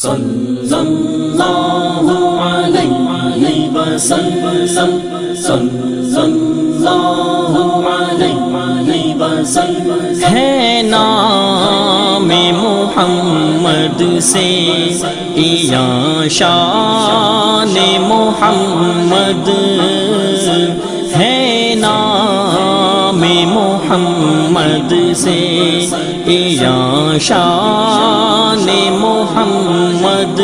صلی اللہ علیہ وسلم صلی اللہ علیہ وسلم ہے نام محمد سے یا شان محمد ہے نام محمد سے یا شان محمد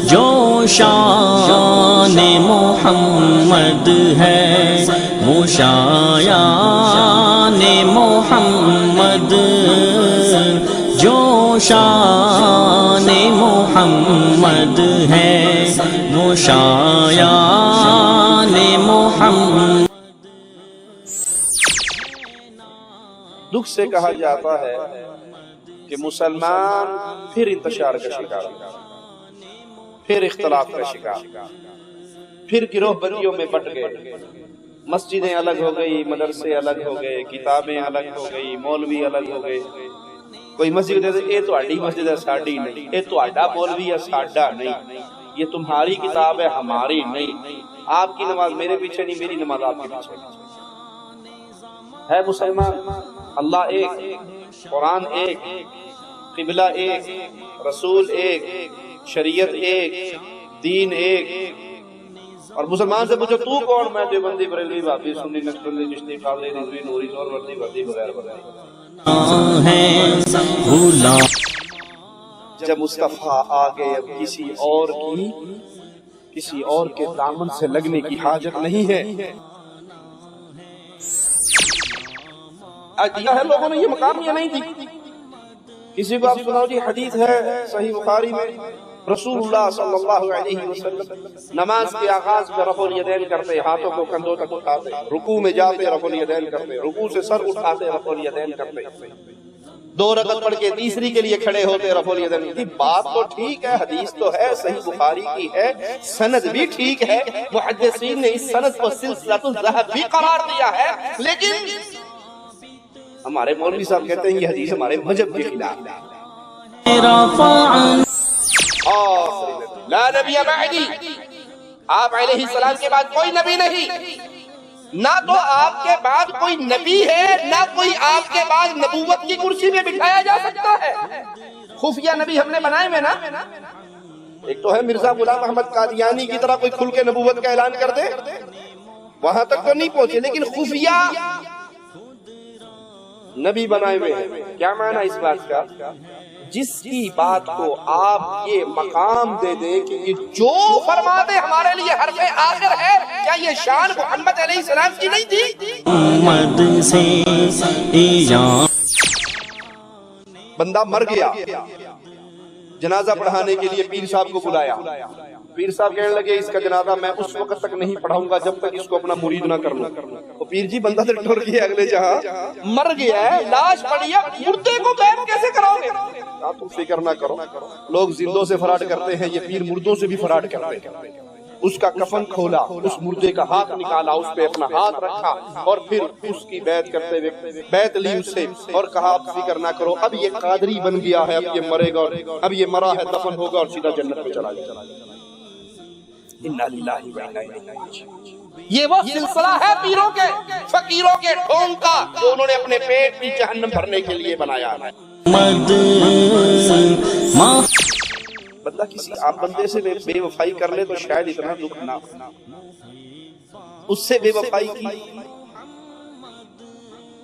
جو شان محمد ہے وہ شایان محمد جو شان محمد ہے وہ شایان محمد۔ دکھ سے کہا جاتا ہے کہ مسلمان پھر انتشار کا شکار، پھر اختلاف کا شکار، پھر گروہ بندیوں میں بٹ گئے، مسجدیں الگ ہو گئی، مدرسے الگ ہو گئے، کتابیں الگ ہو گئی، مولوی الگ ہو گئے۔ کوئی مسجد کہتے ہیں یہ تہاڈی مسجد ہے ساڈی نہیں، یہ تہاڈا مولوی ہے ساڈا نہیں، یہ تمہاری کتاب ہے ہماری نہیں، آپ کی نماز میرے پیچھے نہیں، میری نماز آپ کے پیچھے نہیں۔ ہے مسلمان اللہ ایک، قرآن ایک، قبلہ ایک، رسول ایک، شریعت ایک، دین ایک۔ اور مسلمان سے پوچھو تو کون؟ میں دیوبندی، بریلوی، وہابی، سنی، نقشبندی، چشتی، قادری، رضوی، نوری، سہروردی، وردی وغیرہ وغیرہ۔ جب مصطفیٰ آگے اب کسی اور کے دامن سے لگنے کی حاجت نہیں ہے۔ دیا ہے لوگوں نے یہ مقام یا نہیں دی؟ کسی کو آپ سناؤ جی حدیث ہے صحیح بخاری میں، رسول اللہ صلی اللہ علیہ وسلم نماز کے آغاز میں رفع الیدین کرتے، ہاتھوں کو کندھوں تک اٹھاتے، رکوع میں جاتے رفع الیدین کرتے، رکوع سے سر اٹھاتے رفع الیدین کرتے، 2 رکعت پڑھ کے تیسری کے لیے کھڑے ہوتے رفع الیدین۔ بات تو ٹھیک ہے، حدیث تو ہے، صحیح بخاری کی ہے، سند بھی ٹھیک ہے، محدثین نے اس سند کو سلسلۃ الذھب بھی قرار دیا ہے، لیکن ہمارے مولوی صاحب کہتے ہیں یہ حدیث ہمارے مذہب کے خلاف ہے۔ لا نبی بعدی، آپ علیہ السلام کے بعد کوئی نبی نہیں، نہ تو آپ کے بعد کوئی نبی ہے، نہ کوئی آپ کے بعد نبوت کی کرسی میں بٹھایا جا سکتا ہے۔ خفیہ نبی ہم نے بنائے ہوئے نا، ایک تو ہے مرزا غلام احمد قادیانی کی طرح کوئی کھل کے نبوت کا اعلان کر دے، وہاں تک تو نہیں پہنچے، لیکن خفیہ نبی بنائے ہوئے ہیں۔ کیا معنی اس بات کا؟ جس کی بات کو آپ یہ مقام دے دیں کہ یہ جو فرما دے ہمارے لیے حرف آخر ہے، کیا یہ شان محمد علیہ السلام کی نہیں تھی؟ بندہ مر گیا، جنازہ پڑھانے کے لیے پیر صاحب کو بلایا، پیر صاحب کہنے لگے اس کا جنازہ میں اس وقت تک نہیں پڑھاؤں گا جب تک اس کو اپنا مرید نہ کر لوں۔ تو پیر جی بندہ تو ٹر گیا، اگلے جہاں مر گیا ہے، لاش پڑی ہے، مردے کو بیعت کیسے کراؤ گے؟ تم فکر نہ کرو، لوگ زندوں سے فراڈ کرتے ہیں، یہ پیر مردوں سے بھی فراڈ کرتے ہیں۔ اس کا کفن کھولا، اس مردے کا ہاتھ نکالا، اس پہ اپنا ہاتھ رکھا اور پھر اس کی بیعت کرتے ہوئے بیعت لی اس سے اور کہا آپ فکر نہ کرو، اب یہ قادری بن گیا ہے، اب یہ مرے گا، اب یہ مرا ہے، دفن ہوگا اور سیدھا جنت میں چلا جائے گا۔ یہ وہ سلسلہ ہے پیروں کے، فقیروں کے ڈھونگ کا جو انہوں نے اپنے پیٹ بھی جہنم بھرنے کے لیے بنایا ہے۔ بندہ کسی عام بندے سے بے وفائی کر لے تو شاید اتنا دکھ نہ ہو، اس سے بے وفائی کی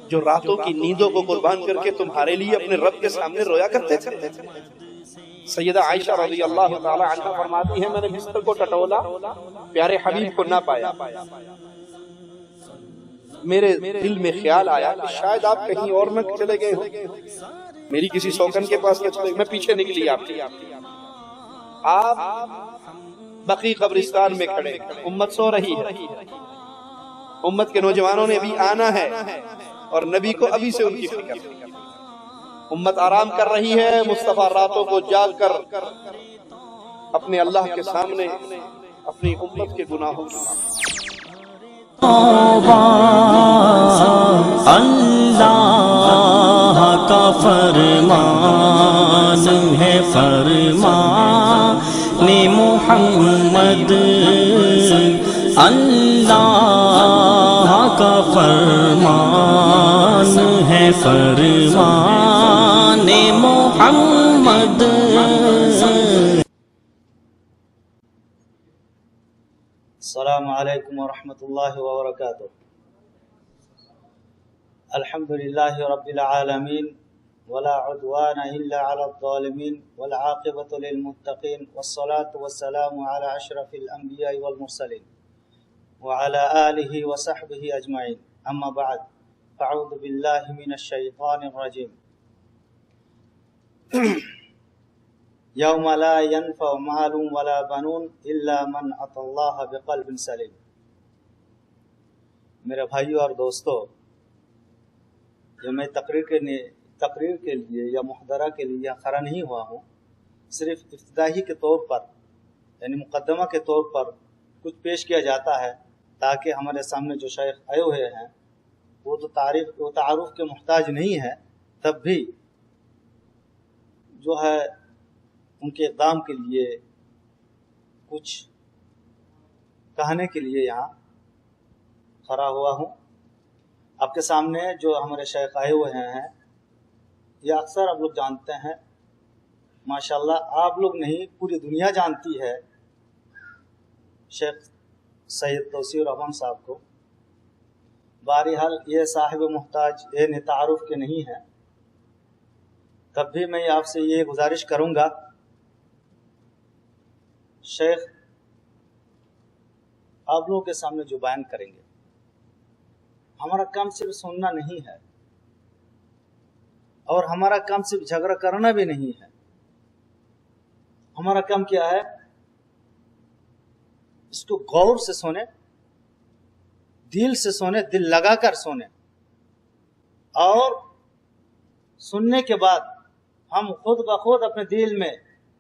جو راتوں کی نیندوں کو قربان کر کے تمہارے لیے اپنے رب کے سامنے رویا کرتے تھے۔ سیدہ عائشہ رضی اللہ تعالی عنہا فرماتی ہیں میں نے بستر کو ٹٹولا، پیارے حبیب کو نہ پایا، میرے دل میں خیال آیا کہ شاید آپ کہیں اور نہ چلے گئے ہو، میری کسی سوکن کے پاس نہ چلے گئے۔ میں پیچھے نکلی آپ بقیع قبرستان میں کھڑے، امت سو رہی ہے، امت کے نوجوانوں نے ابھی آنا ہے اور نبی کو ابھی سے ان کی فکر، امت آرام کر رہی ہے، مصطفیٰ راتوں کو جاگ کر اپنے اللہ کے سامنے اپنی امت کے گناہوں اللہ کا فرمان ہے فرمان محمد، اللہ کا فرمان ہے فرمان محمد۔ السلام علیکم ورحمۃ اللہ وبرکاتہ۔ الحمد للہ رب العالمین ولا عدوان الا علی الظالمین والعاقبۃ للمتقین والصلاة والسلام علی اشرف الانبیاء والمرسلین وعلى آلہ وصحبہ اجمعین، اما بعد فاعوذ باللہ من الشیطان الرجیم۔ یوم لا ينفع مال ولا بنون الا من اتى اللہ بقلب سلیم۔ میرے بھائیوں اور دوستو، یہ میں تقریر کے لیے یا محاضرہ کے لیے کھڑا نہیں ہوا ہوں، صرف افتتاحی کے طور پر یعنی مقدمہ کے طور پر کچھ پیش کیا جاتا ہے تاکہ ہمارے سامنے جو شیخ آئے ہوئے ہیں وہ تو تعارف کے محتاج نہیں ہے، تب بھی جو ہے ان کے اقدام کے لیے کچھ کہنے کے لیے یہاں کھڑا ہوا ہوں۔ آپ کے سامنے جو ہمارے شیخ آئے ہوئے ہیں یہ اکثر آپ لوگ جانتے ہیں، ماشاءاللہ آپ لوگ نہیں پوری دنیا جانتی ہے شیخ سید توصیف الرحمان صاحب کو۔ بہرحال یہ صاحب محتاج تعارف کے نہیں ہے، تب بھی میں آپ سے یہ گزارش کروں گا، شیخ آپ لوگوں کے سامنے جو بیان کریں گے ہمارا کام صرف سننا نہیں ہے اور ہمارا کام صرف جھگڑا کرنا بھی نہیں ہے۔ ہمارا کام کیا ہے؟ اس کو غور سے سنیں، دل سے سنیں، دل لگا کر سنیں، اور سننے کے بعد ہم خود بخود اپنے دل میں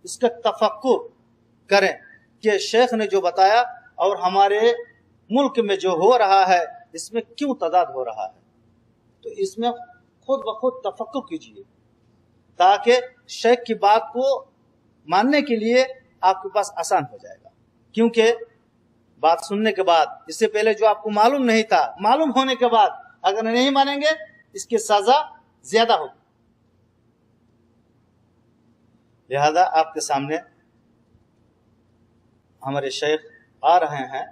اس کا تفکر کریں کہ شیخ نے جو بتایا اور ہمارے ملک میں جو ہو رہا ہے اس میں کیوں تضاد ہو رہا ہے، تو اس میں خود بخود تفکر کیجیے تاکہ شیخ کی بات کو ماننے کے لیے آپ کے پاس آسان ہو جائے گا۔ کیونکہ بات سننے کے بعد، اس سے پہلے جو آپ کو معلوم نہیں تھا، معلوم ہونے کے بعد اگر نہیں مانیں گے اس کی سزا زیادہ ہوگی۔ لہذا آپ کے سامنے ہمارے شیخ آ رہے ہیں،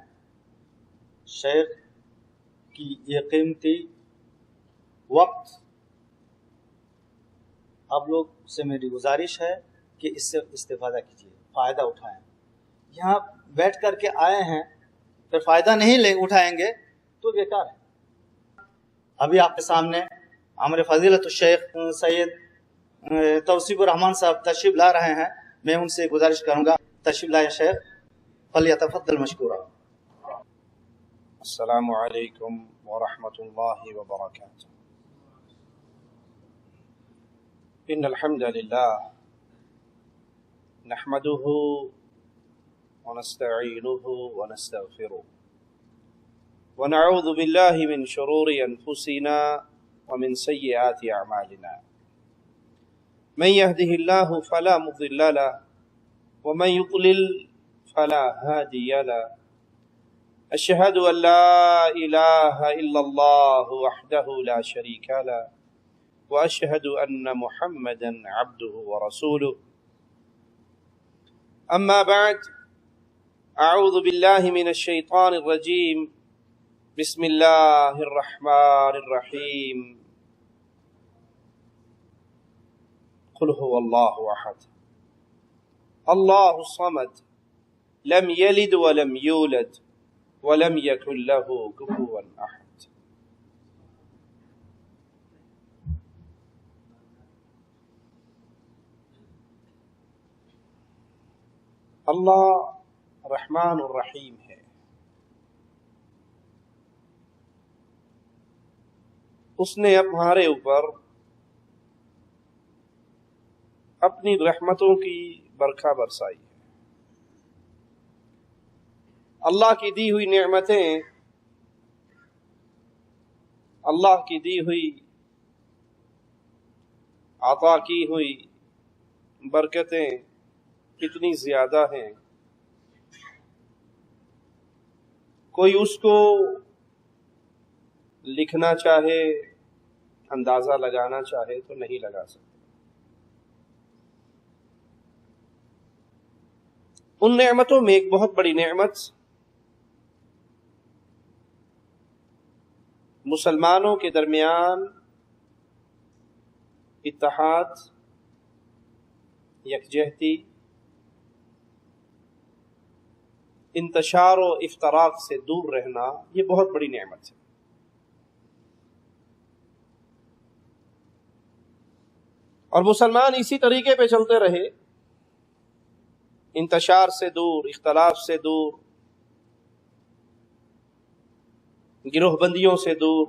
شیخ کی یہ قیمتی وقت آپ لوگ سے میری گزارش ہے کہ اس سے استفادہ کیجیے، فائدہ اٹھائیں۔ یہاں بیٹھ کر کے آئے ہیں پھر فائدہ نہیں اٹھائیں گے تو بیکار ہے۔ ابھی آپ کے سامنے ہمارے فضیلت الشیخ سید توصیف الرحمان صاحب تشریف لا رہے ہیں، میں ان سے گزارش کروں گا تشریف لائے شیخ، فلیتفضل مشکورا۔ السلام علیکم ورحمۃ اللہ وبرکاتہ۔ ان الحمد للہ نحمده ونستعینه ونستغفره ونعوذ باللہ من شرور انفسنا ومن سیئات اعمالنا، من يهده الله فلا مضل له ومن يضلل فلا هادي له، اشهد ان لا اله الا الله وحده لا شريك له واشهد ان محمدا عبده ورسوله، اما بعد، اعوذ باللہ من الشیطان الرجیم، بسم اللہ الرحمن الرحیم، قل هو اللہ احد اللہ الصمد لم يلد ولم يولد ولم يكن له كفوا احد۔ اللہ رحمان الرحیم ہے، اس نے ہمارے اوپر اپنی رحمتوں کی برکھا برسائی ہے۔ اللہ کی دی ہوئی نعمتیں، اللہ کی دی ہوئی عطا کی ہوئی برکتیں کتنی زیادہ ہیں، کوئی اس کو لکھنا چاہے، اندازہ لگانا چاہے تو نہیں لگا سکتا۔ ان نعمتوں میں ایک بہت بڑی نعمت مسلمانوں کے درمیان اتحاد، یکجہتی، انتشار و افتراق سے دور رہنا، یہ بہت بڑی نعمت ہے۔ اور مسلمان اسی طریقے پہ چلتے رہے، انتشار سے دور، اختلاف سے دور، گروہ بندیوں سے دور،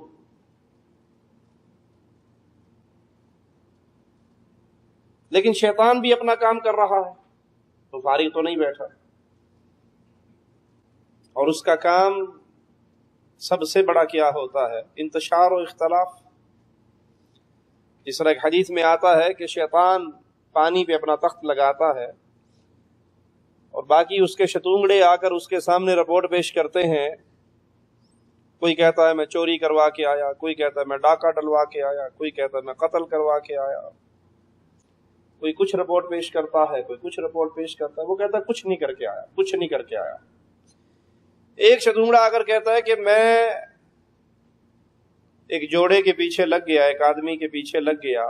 لیکن شیطان بھی اپنا کام کر رہا ہے، تو فارغ تو نہیں بیٹھا، اور اس کا کام سب سے بڑا کیا ہوتا ہے؟ انتشار و اختلاف۔ جس طرح ایک حدیث میں آتا ہے کہ شیطان پانی پہ اپنا تخت لگاتا ہے اور باقی اس کے شتونگڑے آ کر اس کے سامنے رپورٹ پیش کرتے ہیں۔ کوئی کہتا ہے میں چوری کروا کے آیا، کوئی کہتا ہے میں ڈاکہ ڈلوا کے آیا، کوئی کہتا ہے میں قتل کروا کے آیا، کوئی کچھ رپورٹ پیش کرتا ہے، کوئی کچھ رپورٹ پیش کرتا ہے، وہ کہتا ہے کچھ نہیں کر کے آیا، کچھ نہیں کر کے آیا۔ ایک شتونگڑا آ کر کہتا ہے کہ میں ایک جوڑے کے پیچھے لگ گیا، ایک آدمی کے پیچھے لگ گیا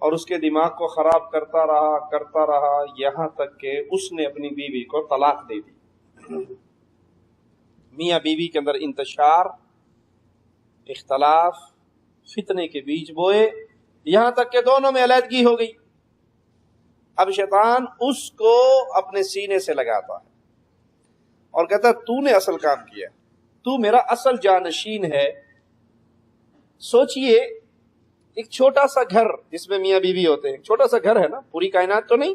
اور اس کے دماغ کو خراب کرتا رہا یہاں تک کہ اس نے اپنی بیوی کو طلاق دے دی۔ میاں بیوی کے اندر انتشار، اختلاف، فتنے کے بیج بوئے، یہاں تک کہ دونوں میں علیحدگی ہو گئی۔ اب شیطان اس کو اپنے سینے سے لگاتا ہے اور کہتا ہے تو نے اصل کام کیا، تو میرا اصل جانشین ہے۔ سوچئے ایک چھوٹا سا گھر جس میں میاں بیوی ہوتے ہیں، چھوٹا سا گھر ہے نا، پوری کائنات تو نہیں،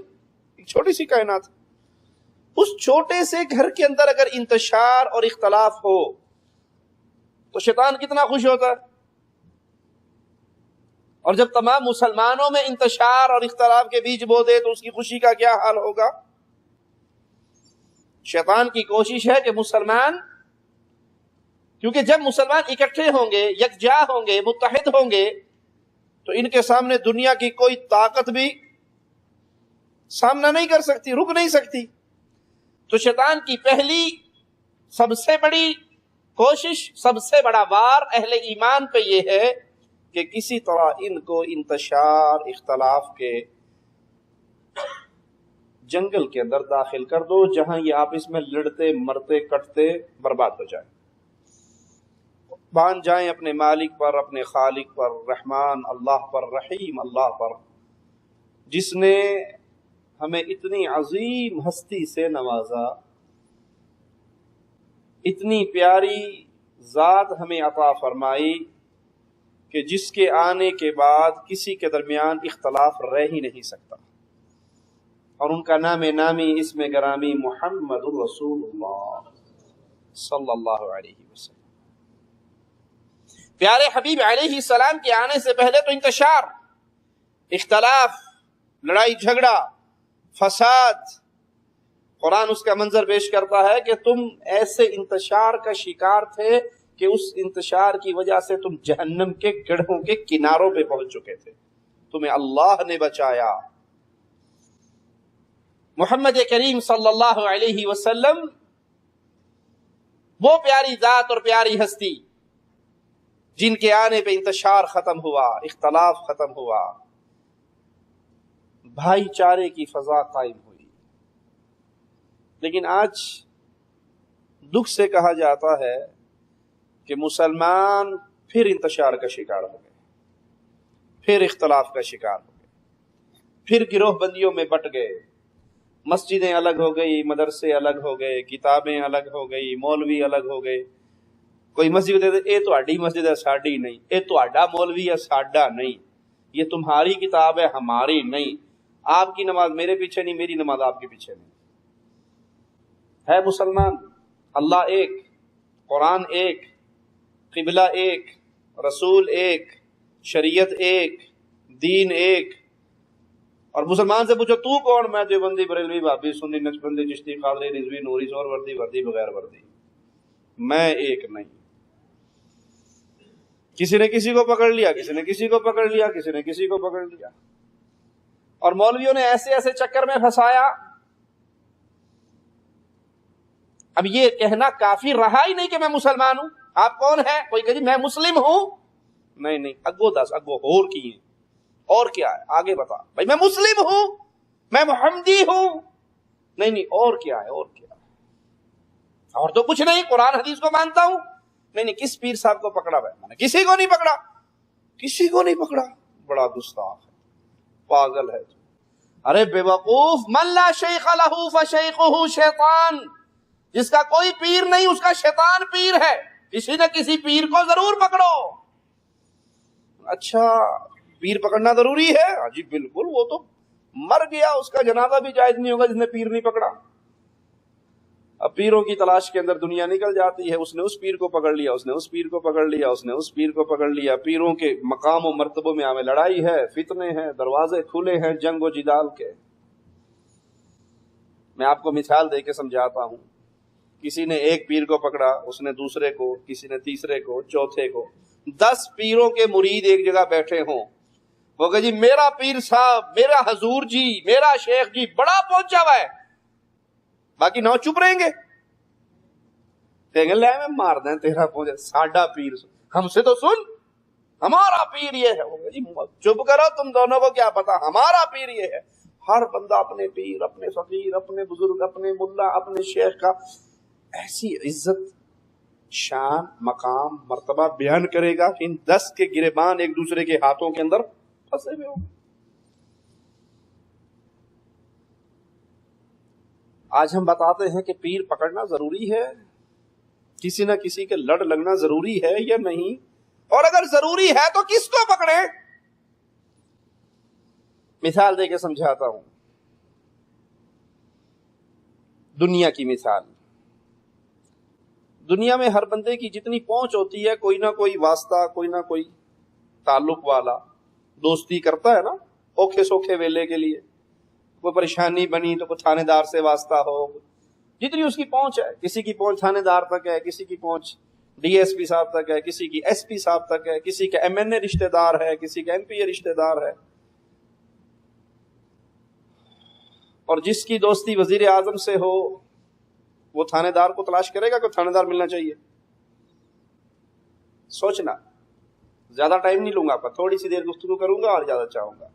ایک چھوٹی سی کائنات۔ اس چھوٹے سے گھر کے اندر اگر انتشار اور اختلاف ہو تو شیطان کتنا خوش ہوتا ہے، اور جب تمام مسلمانوں میں انتشار اور اختلاف کے بیج بو دے تو اس کی خوشی کا کیا حال ہوگا۔ شیطان کی کوشش ہے کہ مسلمان، کیونکہ جب مسلمان اکٹھے ہوں گے، یکجا ہوں گے، متحد ہوں گے، تو ان کے سامنے دنیا کی کوئی طاقت بھی سامنا نہیں کر سکتی، رک نہیں سکتی۔ تو شیطان کی پہلی سب سے بڑی کوشش، سب سے بڑا وار اہل ایمان پہ یہ ہے کہ کسی طرح ان کو انتشار، اختلاف کے جنگل کے اندر داخل کر دو، جہاں یہ آپس میں لڑتے، مرتے، کٹتے، برباد ہو جائیں، باندھ جائیں اپنے مالک پر، اپنے خالق پر، رحمان اللہ پر، رحیم اللہ پر، جس نے ہمیں اتنی عظیم ہستی سے نوازا، اتنی پیاری ذات ہمیں عطا فرمائی کہ جس کے آنے کے بعد کسی کے درمیان اختلاف رہ ہی نہیں سکتا، اور ان کا نام نامی، اسم گرامی محمد رسول اللہ صلی اللہ علیہ وسلم۔ پیارے حبیب علیہ السلام کے آنے سے پہلے تو انتشار، اختلاف، لڑائی جھگڑا، فساد، قرآن اس کا منظر پیش کرتا ہے کہ تم ایسے انتشار کا شکار تھے کہ اس انتشار کی وجہ سے تم جہنم کے گڑھوں کے کناروں پہ پہنچ چکے تھے، تمہیں اللہ نے بچایا۔ محمد کریم صلی اللہ علیہ وسلم وہ پیاری ذات اور پیاری ہستی جن کے آنے پہ انتشار ختم ہوا، اختلاف ختم ہوا، بھائی چارے کی فضا قائم ہوئی۔ لیکن آج دکھ سے کہا جاتا ہے کہ مسلمان پھر انتشار کا شکار ہو گئے، پھر اختلاف کا شکار ہو گئے، پھر گروہ بندیوں میں بٹ گئے، مسجدیں الگ ہو گئی، مدرسے الگ ہو گئے، کتابیں الگ ہو گئی، مولوی الگ ہو گئے۔ کوئی مسجد اے تہاڈی مسجد ہے ساڈی نہیں، اے تہاڈا مولوی ہے ساڈا نہیں، یہ تمہاری کتاب ہے ہماری نہیں، آپ کی نماز میرے پیچھے نہیں، میری نماز آپ کے پیچھے نہیں۔ ہے مسلمان، اللہ ایک، قرآن ایک، قبلہ ایک، رسول ایک، شریعت ایک، دین ایک، اور مسلمان سے پوچھو تو کون؟ میں دیوبندی، بریلوی، بھابی، سنی، نقشبندی، چشتی، قادری، رضوی، نوری، سور وردی، وردی بغیر وردی، میں ایک نہیں۔ کسی نے کسی کو پکڑ لیا، کسی نے کسی کو پکڑ لیا، کسی نے کسی کو پکڑ لیا، اور مولویوں نے ایسے ایسے چکر میں پھنسایا۔ اب یہ کہنا کافی رہا ہی نہیں کہ میں مسلمان ہوں۔ آپ کون ہیں؟ کوئی کہ جی میں مسلم ہوں۔ نہیں، اگو دس اگو اور کی ہیں، اور کیا ہے آگے بتا بھائی۔ میں مسلم ہوں، میں محمدی ہوں، نہیں اور کیا ہے، اور کیا ہے؟ اور تو کچھ نہیں، قرآن حدیث کو مانتا ہوں۔ نہیں کس پیر صاحب کو پکڑا بھائی؟ میں نے کسی کو نہیں پکڑا، کسی کو نہیں پکڑا۔ بڑا گستاخ ہے، پاگل ہے۔ ارے بے وقوف، من لا شیخ لہ فشیخہ شیطان، جس کا کوئی پیر نہیں اس کا شیطان پیر ہے۔ کسی نہ کسی پیر کو ضرور پکڑو۔ اچھا پیر پکڑنا ضروری ہے؟ ہاں جی بالکل، وہ تو مر گیا، اس کا جنازہ بھی جائز نہیں ہوگا جس نے پیر نہیں پکڑا۔ اب پیروں کی تلاش کے اندر دنیا نکل جاتی ہے، اس نے اس پیر کو پکڑ لیا، اس نے اس پیر کو پکڑ لیا، اس نے اس پیر کو پکڑ لیا۔ پیروں کے مقام و مرتبوں میں ہمیں لڑائی ہے، فتنے ہیں، دروازے کھلے ہیں جنگ و جدال کے۔ میں آپ کو مثال دے کے سمجھاتا ہوں۔ کسی نے ایک پیر کو پکڑا، اس نے دوسرے کو، کسی نے تیسرے کو، چوتھے کو۔ 10 پیروں کے مرید ایک جگہ بیٹھے ہوں، وہ کہ جی میرا پیر صاحب، میرا حضور جی، میرا شیخ جی بڑا پہنچا ہوا ہے، باقی 9 چپ رہیں گے، کہیں گے لے میں مار دیں تیرا پہنچا، ساڈا پیر ہم سے تو سن، ہمارا پیر یہ ہے۔ جی چپ کرو، تم دونوں کو کیا پتا، ہمارا پیر یہ ہے۔ ہر بندہ اپنے پیر، اپنے فقیر، اپنے بزرگ، اپنے ملا، اپنے شیخ کا ایسی عزت، شان، مقام، مرتبہ بیان کرے گا کہ ان 10 کے گریبان ایک دوسرے کے ہاتھوں کے اندر پھنسے ہوئے ہوں۔ آج ہم بتاتے ہیں کہ پیر پکڑنا ضروری ہے، کسی نہ کسی کے لڑ لگنا ضروری ہے یا نہیں، اور اگر ضروری ہے تو کس کو پکڑے؟ مثال دے کے سمجھاتا ہوں، دنیا کی مثال۔ دنیا میں ہر بندے کی جتنی پہنچ ہوتی ہے، کوئی نہ کوئی واسطہ، کوئی نہ کوئی تعلق والا دوستی کرتا ہے نا، اوکھے سوکھے ویلے کے لیے۔ کوئی پریشانی بنی تو کوئی تھانے دار سے واسطہ ہو، جتنی اس کی پہنچ ہے۔ کسی کی پہنچ تھانے دار تک ہے، کسی کی پہنچ ڈی ایس پی صاحب تک ہے، کسی کی ایس پی صاحب تک ہے، کسی کا ایم این اے رشتہ دار ہے، کسی کا ایم پی اے رشتہ دار ہے۔ اور جس کی دوستی وزیر اعظم سے ہو وہ تھانے دار کو تلاش کرے گا کہ تھانے دار ملنا چاہیے؟ سوچنا، زیادہ ٹائم نہیں لوں گا، آپ تھوڑی سی دیر گفتگو کروں گا اور زیادہ چاہوں گا۔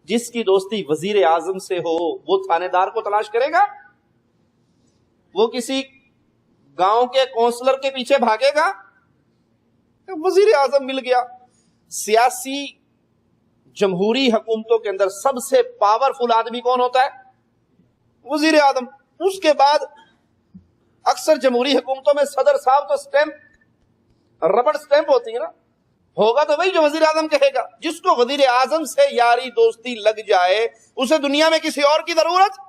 جس کی دوستی وزیر اعظم سے ہو وہ تھانے دار کو تلاش کرے گا؟ وہ کسی گاؤں کے کونسلر کے پیچھے بھاگے گا؟ وزیر اعظم مل گیا۔ سیاسی جمہوری حکومتوں کے اندر سب سے پاورفل آدمی کون ہوتا ہے؟ وزیر اعظم۔ اس کے بعد اکثر جمہوری حکومتوں میں صدر صاحب تو سٹیمپ، ربڑ سٹیمپ ہوتی ہے نا، ہوگا تو وہی جو وزیر اعظم کہے گا۔ جس کو وزیر اعظم سے یاری دوستی لگ جائے اسے دنیا میں کسی اور کی ضرورت۔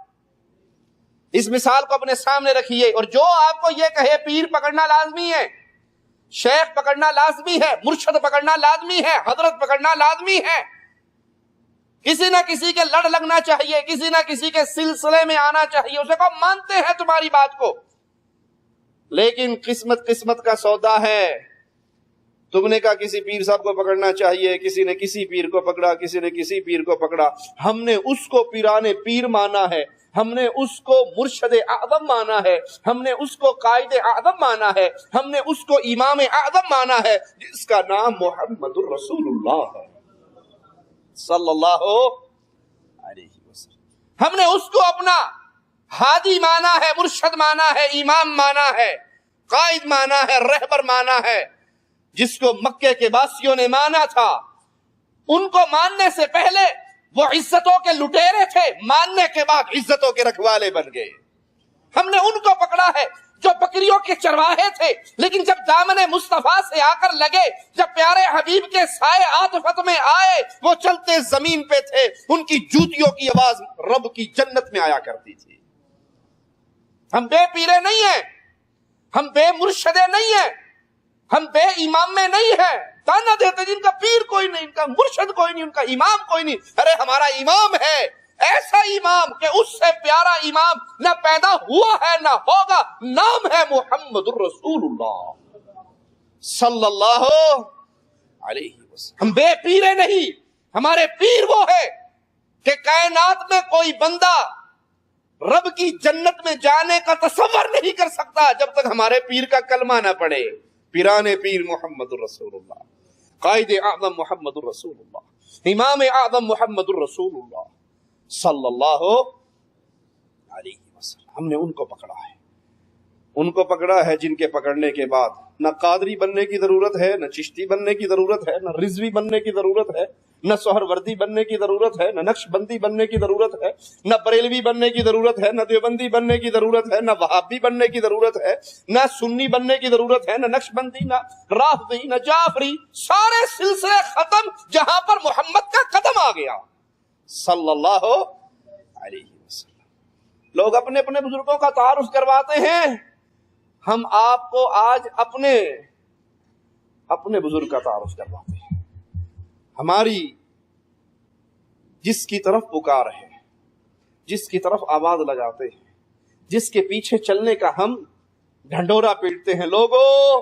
اس مثال کو اپنے سامنے رکھیے، اور جو آپ کو یہ کہے پیر پکڑنا لازمی ہے، شیخ پکڑنا لازمی ہے، مرشد پکڑنا لازمی ہے، حضرت پکڑنا لازمی ہے، کسی نہ کسی کے لڑ لگنا چاہیے، کسی نہ کسی کے سلسلے میں آنا چاہیے، اسے کو مانتے ہیں تمہاری بات کو، لیکن قسمت کا سودا ہے۔ تم نے کہا کسی پیر صاحب کو پکڑنا چاہیے، کسی نے کسی پیر کو پکڑا، کسی نے کسی پیر کو پکڑا۔ ہم نے اس کو پیرانے پیر مانا ہے، ہم نے اس کو مرشد اعظم مانا ہے، ہم نے اس کو قائد اعظم مانا ہے، ہم نے اس کو امام اعظم مانا ہے، جس کا نام محمد الرسول اللہ ہے صلی اللہ علیہ وسلم۔ ہم نے اس کو اپنا ہادی مانا ہے، مرشد مانا ہے، امام مانا ہے، قائد مانا ہے، رہبر مانا ہے۔ جس کو مکے کے واسیوں نے مانا تھا، ان کو ماننے سے پہلے وہ عزتوں کے لٹیرے تھے، ماننے کے بعد عزتوں کے رکھوالے بن گئے۔ ہم نے ان کو پکڑا ہے جو بکریوں کے چرواہے تھے، لیکن جب دامن مصطفیٰ سے آ کر لگے، جب پیارے حبیب کے سائے عاطفت میں آئے، وہ چلتے زمین پہ تھے، ان کی جوتیوں کی آواز رب کی جنت میں آیا کرتی تھی۔ ہم بے پیرے نہیں ہیں، ہم بے مرشدے نہیں ہیں، ہم بے امام میں نہیں ہیں۔ تانا دیتے جن کا پیر کوئی نہیں، ان کا مرشد کوئی نہیں، ان کا امام کوئی نہیں۔ ارے ہمارا امام ہے، ایسا امام کہ اس سے پیارا امام نہ پیدا ہوا ہے نہ ہوگا، نام ہے محمد الرسول اللہ صلی اللہ علیہ وسلم۔ ہم بے پیرے نہیں، ہمارے پیر وہ ہے کہ کائنات میں کوئی بندہ رب کی جنت میں جانے کا تصور نہیں کر سکتا جب تک ہمارے پیر کا کلمہ نہ پڑھے۔ پیران پیر محمد الرسول اللہ، قائد اعظم محمد الرسول اللہ، امام اعظم محمد الرسول اللہ صلی اللہ علیہ وسلم۔ ہم نے ان کو پکڑا ہے، ان کو پکڑا ہے جن کے پکڑنے کے بعد نہ قادری بننے کی ضرورت ہے، نہ چشتی بننے کی ضرورت ہے، نہ رضوی بننے کی ضرورت ہے، نہ سہروردی بننے کی ضرورت ہے، نہ نقش بندی بننے کی ضرورت ہے، نہ بریلوی بننے کی ضرورت ہے، نہ دیوبندی بننے کی ضرورت ہے، نہ وہابی بننے کی ضرورت ہے، نہ سنی بننے کی ضرورت ہے، نہ نقش بندی، نہ رافضی، نہ جعفری، سارے سلسلے ختم جہاں پر محمد کا قدم آ گیا صلی اللہ علیہ وسلم۔ لوگ اپنے اپنے بزرگوں کا تعارف کرواتے ہیں، ہم آپ کو آج اپنے بزرگ کا تعارف کرواتے ہیں۔ ہماری جس کی طرف پکار ہے، جس کی طرف آواز لگاتے ہیں، جس کے پیچھے چلنے کا ہم ڈھنڈورا پیٹتے ہیں، لوگوں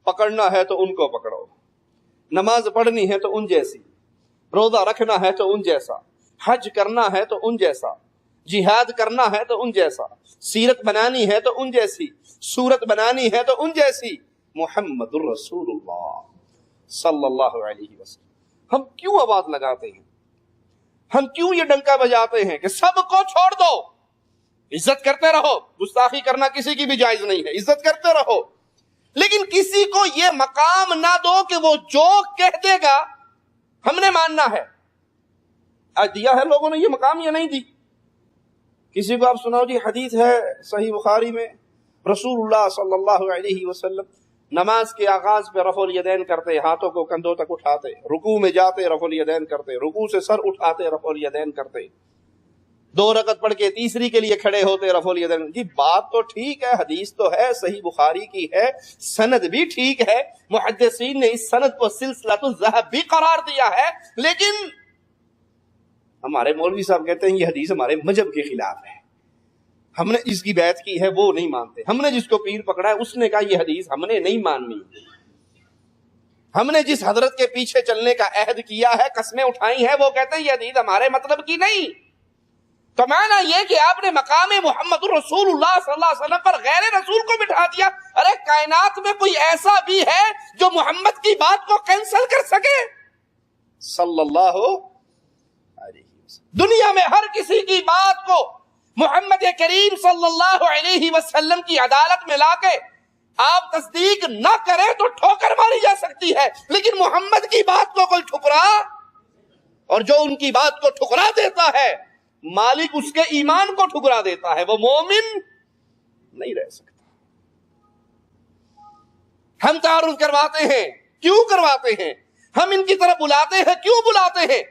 پکڑنا ہے تو ان کو پکڑو، نماز پڑھنی ہے تو ان جیسی، روزہ رکھنا ہے تو ان جیسا، حج کرنا ہے تو ان جیسا، جہاد کرنا ہے تو ان جیسا، سیرت بنانی ہے تو ان جیسی، صورت بنانی ہے تو ان جیسی، محمد الرسول اللہ صلی اللہ علیہ وسلم۔ ہم کیوں آواز لگاتے ہیں، ہم کیوں یہ ڈنکا بجاتے ہیں کہ سب کو چھوڑ دو، عزت کرتے رہو، گستاخی کرنا کسی کی بھی جائز نہیں ہے، عزت کرتے رہو، لیکن کسی کو یہ مقام نہ دو کہ وہ جو کہہ دے گا ہم نے ماننا ہے۔ آج دیا ہے لوگوں نے یہ مقام یا نہیں دی؟ کسی کو آپ سناؤ جی حدیث ہے صحیح بخاری میں، رسول اللہ صلی اللہ علیہ وسلم نماز کے آغاز پہ رفع الیدین کرتے، ہاتھوں کو کندھوں تک اٹھاتے، رکوع میں جاتے رفع الیدین کرتے، رکوع سے سر اٹھاتے رفع الیدین کرتے، 2 رکعت پڑھ کے تیسری کے لیے کھڑے ہوتے رفع الیدین۔ جی بات تو ٹھیک ہے، حدیث تو ہے، صحیح بخاری کی ہے، سند بھی ٹھیک ہے، محدثین نے اس سند کو سلسلۃ الذھب بھی قرار دیا ہے، لیکن ہمارے مولوی صاحب کہتے ہیں یہ حدیث ہمارے مذہب کے خلاف ہے، ہم نے جس کی بیعت کی ہے وہ نہیں مانتے، ہم نے جس کو پیر پکڑا ہے اس نے کہا یہ حدیث ہم نے نہیں ماننی، ہم نے جس حضرت کے پیچھے چلنے کا عہد کیا ہے، قسمیں اٹھائی ہیں، وہ کہتے ہیں یہ حدیث ہمارے مطلب کی نہیں۔ تو معنی یہ کہ آپ نے مقام محمد الرسول اللہ صلی اللہ علیہ وسلم پر غیر رسول کو بٹھا دیا۔ ارے کائنات میں کوئی ایسا بھی ہے جو محمد کی بات کو کینسل کر سکے؟ صلی اللہ علیہ وسلم۔ دنیا میں ہر کسی کی بات کو محمد کریم صلی اللہ علیہ وسلم کی عدالت میں لا کے آپ تصدیق نہ کریں تو ٹھوکر ماری جا سکتی ہے، لیکن محمد کی بات کو کوئی ٹھکرا، اور جو ان کی بات کو ٹھکرا دیتا ہے مالک اس کے ایمان کو ٹھکرا دیتا ہے، وہ مومن نہیں رہ سکتا۔ ہم تعارف کرواتے ہیں، کیوں کرواتے ہیں؟ ہم ان کی طرف بلاتے ہیں، کیوں بلاتے ہیں؟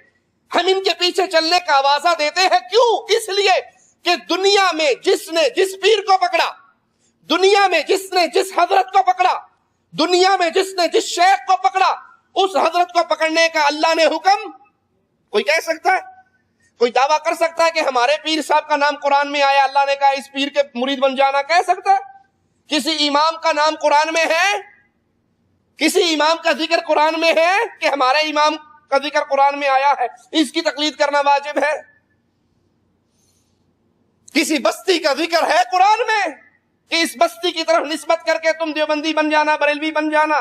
ہم ان کے پیچھے چلنے کا آوازہ دیتے ہیں، کیوں؟ اس لیے کہ دنیا میں جس نے جس پیر کو پکڑا، دنیا میں جس نے جس حضرت کو پکڑا، دنیا میں جس نے جس شیخ کو پکڑا، اس حضرت کو پکڑنے کا اللہ نے حکم کوئی کہہ سکتا ہے؟ کوئی دعویٰ کر سکتا ہے کہ ہمارے پیر صاحب کا نام قرآن میں آیا، اللہ نے کہا اس پیر کے مرید بن جانا؟ کہہ سکتا ہے؟ کسی امام کا نام قرآن میں ہے؟ کسی امام کا ذکر قرآن میں ہے کہ ہمارے امام کا ذکر قرآن میں آیا ہے، اس کی تقلید کرنا واجب ہے؟ کسی بستی کا ذکر ہے قرآن میں کہ اس بستی کی طرف نسبت کر کے تم دیوبندی بن جانا، بریلوی بن جانا،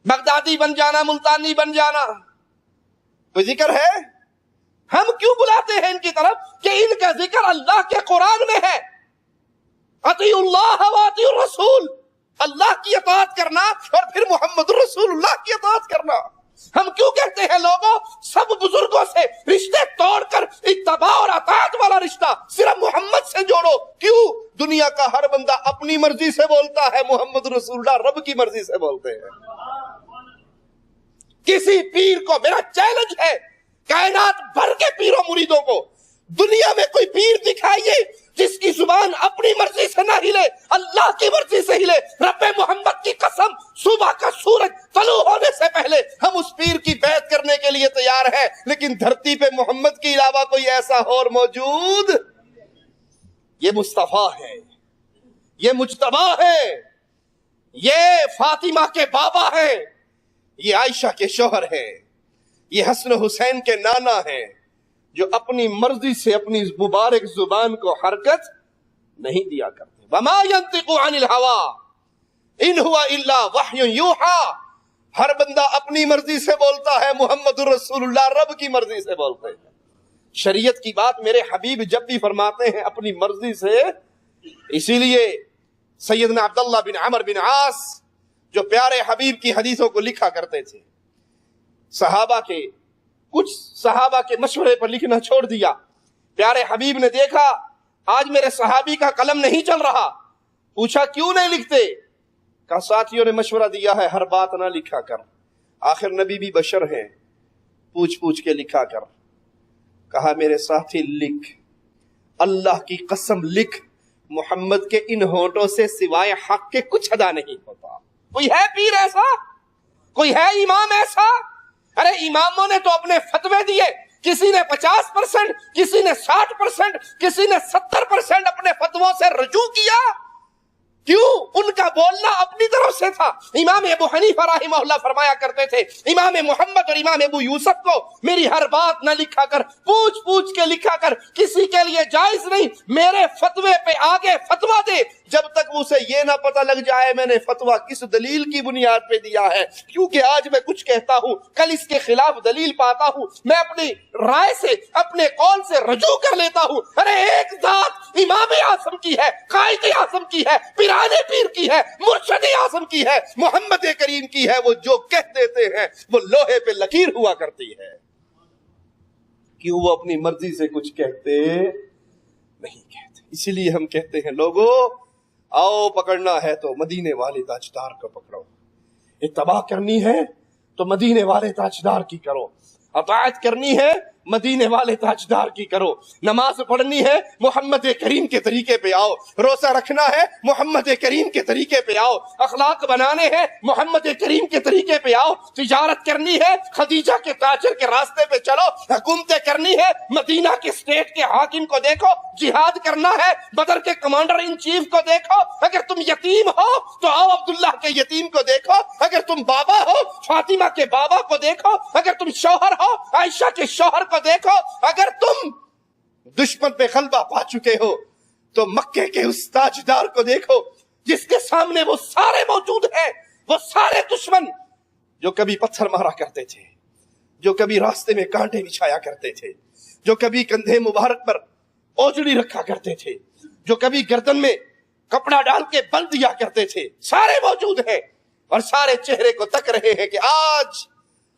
بغدادی بن جانا، ملتانی بن جانا؟ کوئی ذکر ہے؟ ہم کیوں بلاتے ہیں ان کی طرف کہ ان کا ذکر اللہ کے قرآن میں ہے، اطیعوا اللہ و اطیعوا الرسول، اللہ کی اطاعت کرنا اور پھر محمد الرسول اللہ کی اطاعت کرنا۔ ہم کیوں کہتے ہیں لوگوں سب بزرگوں سے رشتے توڑ کر اتباع اور اطاعت والا رشتہ صرف محمد سے جوڑو؟ کیوں؟ دنیا کا ہر بندہ اپنی مرضی سے بولتا ہے، محمد رسول اللہ رب کی مرضی سے بولتے ہیں۔ کسی پیر کو میرا چیلنج ہے، کائنات بھر کے پیروں مریدوں کو، دنیا میں کوئی پیر دکھائیے جس کی زبان اپنی مرضی سے نہ ہلے، اللہ کی مرضی سے ہلے۔ رب محمد کی قسم صبح کا سورج طلوع ہونے سے پہلے ہم اس پیر کی بیعت کرنے کے لیے تیار ہیں، لیکن دھرتی پہ محمد کے علاوہ کوئی ایسا اور موجود، یہ مصطفیٰ ہے، یہ مجتبی ہے، یہ فاطمہ کے بابا ہے، یہ عائشہ کے شوہر ہے، یہ حسن حسین کے نانا ہیں، جو اپنی مرضی سے اپنی مبارک زبان کو حرکت نہیں دیا کرتے۔ وما ينطق عن الهوى ان هو الا وحی یوحى، ہر بندہ اپنی مرضی سے بولتا ہے، محمد رسول اللہ رب کی مرضی سے بولتے ہیں۔ شریعت کی بات میرے حبیب جب بھی فرماتے ہیں اپنی مرضی سے، اسی لیے سیدنا عبداللہ بن عمر بن عاص جو پیارے حبیب کی حدیثوں کو لکھا کرتے تھے، کچھ صحابہ کے مشورے پر لکھنا چھوڑ دیا۔ پیارے حبیب نے دیکھا آج میرے صحابی کا قلم نہیں چل رہا، پوچھا کیوں نہیں لکھتے؟ کہا ساتھیوں نے مشورہ دیا ہے ہر بات نہ لکھا کر، آخر نبی بھی بشر ہیں، پوچھ پوچھ کے لکھا کر۔ کہا میرے ساتھی لکھ، اللہ کی قسم لکھ، محمد کے ان ہونٹوں سے سوائے حق کے کچھ ادا نہیں ہوتا۔ کوئی ہے پیر ایسا؟ کوئی ہے امام ایسا؟ ارے اماموں نے تو اپنے فتوے دیے، کسی نے 50%، کسی نے 60%، کسی نے 70% اپنے فتووں سے رجوع کیا۔ کیوں؟ ان کا بولنا اپنی طرف سے تھا۔ امام ابو حنیفہ رحمہ اللہ فرمایا کرتے تھے امام محمد اور امام ابو یوسف کو میری ہر بات نہ لکھا کر، پوچھ پوچھ کے لکھا کر، کسی کے لیے جائز نہیں میرے فتوے پہ آگے فتویٰ دے جب تک اسے یہ نہ پتہ لگ جائے میں نے فتویٰ کس دلیل کی بنیاد پہ دیا ہے، کیونکہ آج میں کچھ کہتا ہوں کل اس کے خلاف دلیل پاتا ہوں، میں اپنی رائے سے اپنے قول سے رجوع کر لیتا ہوں۔ ارے ایک ذات امام اعظم کی ہے، قائد اعظم کی ہے، پیرانے پیر کی ہے، مرشد اعظم کی ہے، محمد کریم کی ہے، وہ جو کہہ دیتے ہیں وہ لوہے پہ لکیر ہوا کرتی ہے۔ کیوں؟ وہ اپنی مرضی سے کچھ کہتے نہیں کہتے۔ اسی لیے ہم کہتے ہیں لوگوں آؤ پکڑنا ہے تو مدینے والے تاجدار کو پکڑو، اتباع کرنی ہے تو مدینے والے تاجدار کی کرو، اطاعت کرنی ہے مدینے والے تاجدار کی کرو، نماز پڑھنی ہے محمد کریم کے طریقے پہ آؤ، روزہ رکھنا ہے محمد کریم کے طریقے پہ آؤ، اخلاق بنانے ہیں محمد کریم کے طریقے پہ آؤ، تجارت کرنی ہے خدیجہ کے تاجر کے راستے پہ چلو، حکومتیں کرنی ہے مدینہ کے اسٹیٹ کے حاکم کو دیکھو، جہاد کرنا ہے بدر کے کمانڈر ان چیف کو دیکھو، اگر تم یتیم ہو تو آؤ عبداللہ کے یتیم کو دیکھو، اگر تم بابا ہو فاطمہ کے بابا کو دیکھو، اگر تم شوہر ہو عائشہ کے شوہر کو دیکھو، اگر تم دشمن پہ غلبہ پا چکے ہو تو مکے کے اس تاجدار کو دیکھو جس کے سامنے وہ سارے موجود ہیں، وہ سارے دشمن جو کبھی پتھر مارا کرتے تھے، جو کبھی راستے میں کانٹے بچھایا کرتے تھے، جو کبھی کندھے مبارک پر اوجڑی رکھا کرتے تھے، جو کبھی گردن میں کپڑا ڈال کے بل دیا کرتے تھے، سارے موجود ہیں اور سارے چہرے کو تک رہے ہیں کہ آج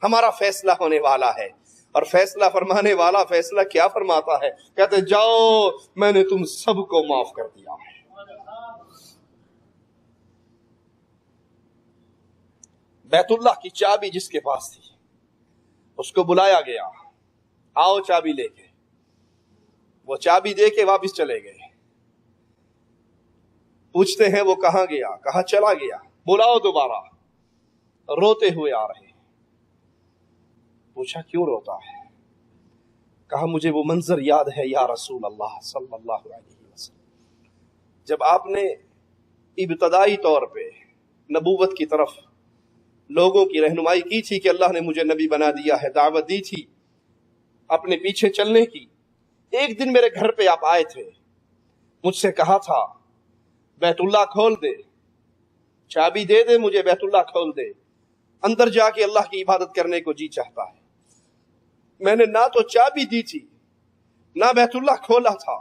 ہمارا فیصلہ ہونے والا ہے۔ اور فیصلہ فرمانے والا فیصلہ کیا فرماتا ہے؟ کہتے جاؤ میں نے تم سب کو معاف کر دیا ہے۔ بیت اللہ کی چابی جس کے پاس تھی اس کو بلایا گیا، آؤ چابی لے کے، وہ چابی دے کے واپس چلے گئے۔ پوچھتے ہیں وہ کہاں گیا؟ کہا چلا گیا، بلاؤ دوبارہ، روتے ہوئے آ رہے۔ پوچھا کیوں روتا ہے؟ کہا مجھے وہ منظر یاد ہے یا رسول اللہ صلی اللہ علیہ وسلم، جب آپ نے ابتدائی طور پہ نبوت کی طرف لوگوں کی رہنمائی کی تھی کہ اللہ نے مجھے نبی بنا دیا ہے، دعوت دی تھی اپنے پیچھے چلنے کی۔ ایک دن میرے گھر پہ آپ آئے تھے، مجھ سے کہا تھا بیت اللہ کھول دے، چابی دے دے مجھے، بیت اللہ کھول دے، اندر جا کے اللہ کی عبادت کرنے کو جی چاہتا ہے۔ میں نے نہ تو چابی دی تھی نہ بیت اللہ کھولا تھا،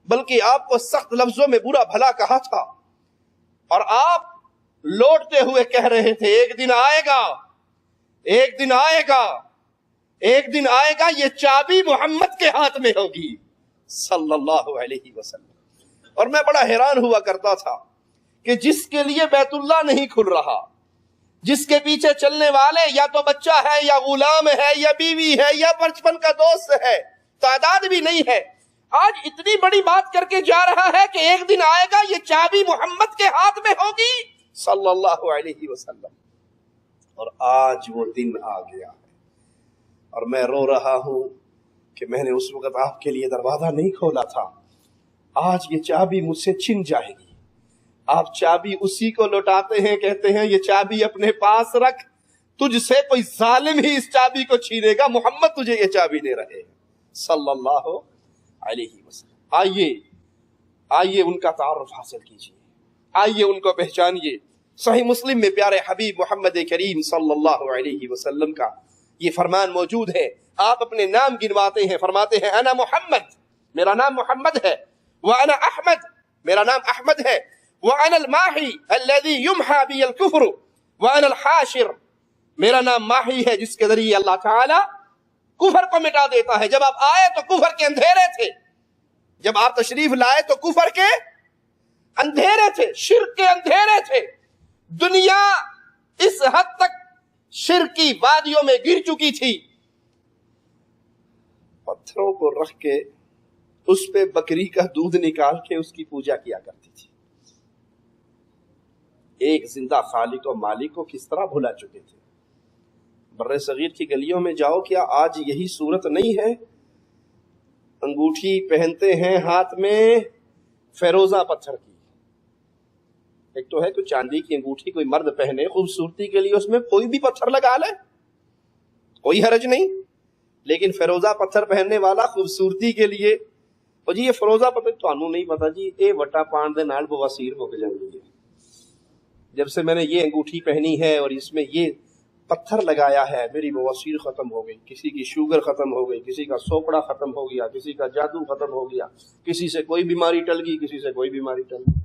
بلکہ آپ کو سخت لفظوں میں برا بھلا کہا تھا، اور آپ لوٹتے ہوئے کہہ رہے تھے ایک دن آئے گا، ایک دن آئے گا، ایک دن آئے گا، یہ چابی محمد کے ہاتھ میں ہوگی صلی اللہ علیہ وسلم۔ اور میں بڑا حیران ہوا کرتا تھا کہ جس کے لیے بیت اللہ نہیں کھل رہا، جس کے پیچھے چلنے والے یا تو بچہ ہے یا غلام ہے یا بیوی ہے یا بچپن کا دوست ہے، تعداد بھی نہیں ہے، آج اتنی بڑی بات کر کے جا رہا ہے کہ ایک دن آئے گا یہ چابی محمد کے ہاتھ میں ہوگی صلی اللہ علیہ وسلم. اور آج وہ دن آ گیا ہے اور میں رو رہا ہوں کہ میں نے اس وقت آپ کے لیے دروازہ نہیں کھولا تھا. آج یہ چابی مجھ سے چھن جائے گی. آپ چابی اسی کو لوٹاتے ہیں، کہتے ہیں یہ چابی اپنے پاس رکھ، تجھ سے کوئی ظالم ہی اس چابی کو چھینے گا، محمد تجھے یہ چابی دے رہے ہیں صلی اللہ علیہ وسلم. آئیے ان کا تعارف حاصل کیجیے، آئیے ان کو پہچانیے. صحیح مسلم میں پیارے حبیب محمد کریم صلی اللہ علیہ وسلم کا یہ فرمان موجود ہے. آپ اپنے نام گنواتے ہیں، فرماتے ہیں انا محمد، میرا نام محمد ہے، وانا احمد، میرا نام احمد ہے، وانا الماحی الذی یمحى بی الکفر، وانا الحاشر، میرا نام ماحی ہے جس کے ذریعے اللہ تعالی کفر کو مٹا دیتا ہے. جب آپ آئے تو کفر کے اندھیرے تھے، جب آپ تشریف لائے تو کفر کے اندھیرے تھے، شرک کے اندھیرے تھے. دنیا اس حد تک شرک کی وادیوں میں گر چکی تھی، پتھروں کو رکھ کے اس پہ بکری کا دودھ نکال کے اس کی پوجا کیا کرتی تھی. ایک زندہ خالق و مالک کو کس طرح بھلا چکے تھے. بر صغیر کی گلیوں میں جاؤ، کیا آج یہی صورت نہیں ہے؟ انگوٹھی پہنتے ہیں ہاتھ میں فیروزہ پتھر کی. ایک تو ہے کہ چاندی کی انگوٹھی کوئی مرد پہنے خوبصورتی کے لیے، اس میں کوئی بھی پتھر لگا لے، کوئی حرج نہیں. لیکن فیروزہ پتھر پہننے والا خوبصورتی کے لیے، اور جی یہ فیروزہ پتھر تو نہیں پتا جی، اے وٹا پان دے نال بواسیر مک جاندی ہے. جب سے میں نے یہ انگوٹھی پہنی ہے اور اس میں یہ پتھر لگایا ہے، میری بواسیر ختم ہو گئی، کسی کی شوگر ختم ہو گئی، کسی کا سوپڑا ختم ہو گیا، کسی کا جادو ختم ہو گیا، کسی سے کوئی بیماری ٹل گئی، کسی سے کوئی بیماری ٹل گئی.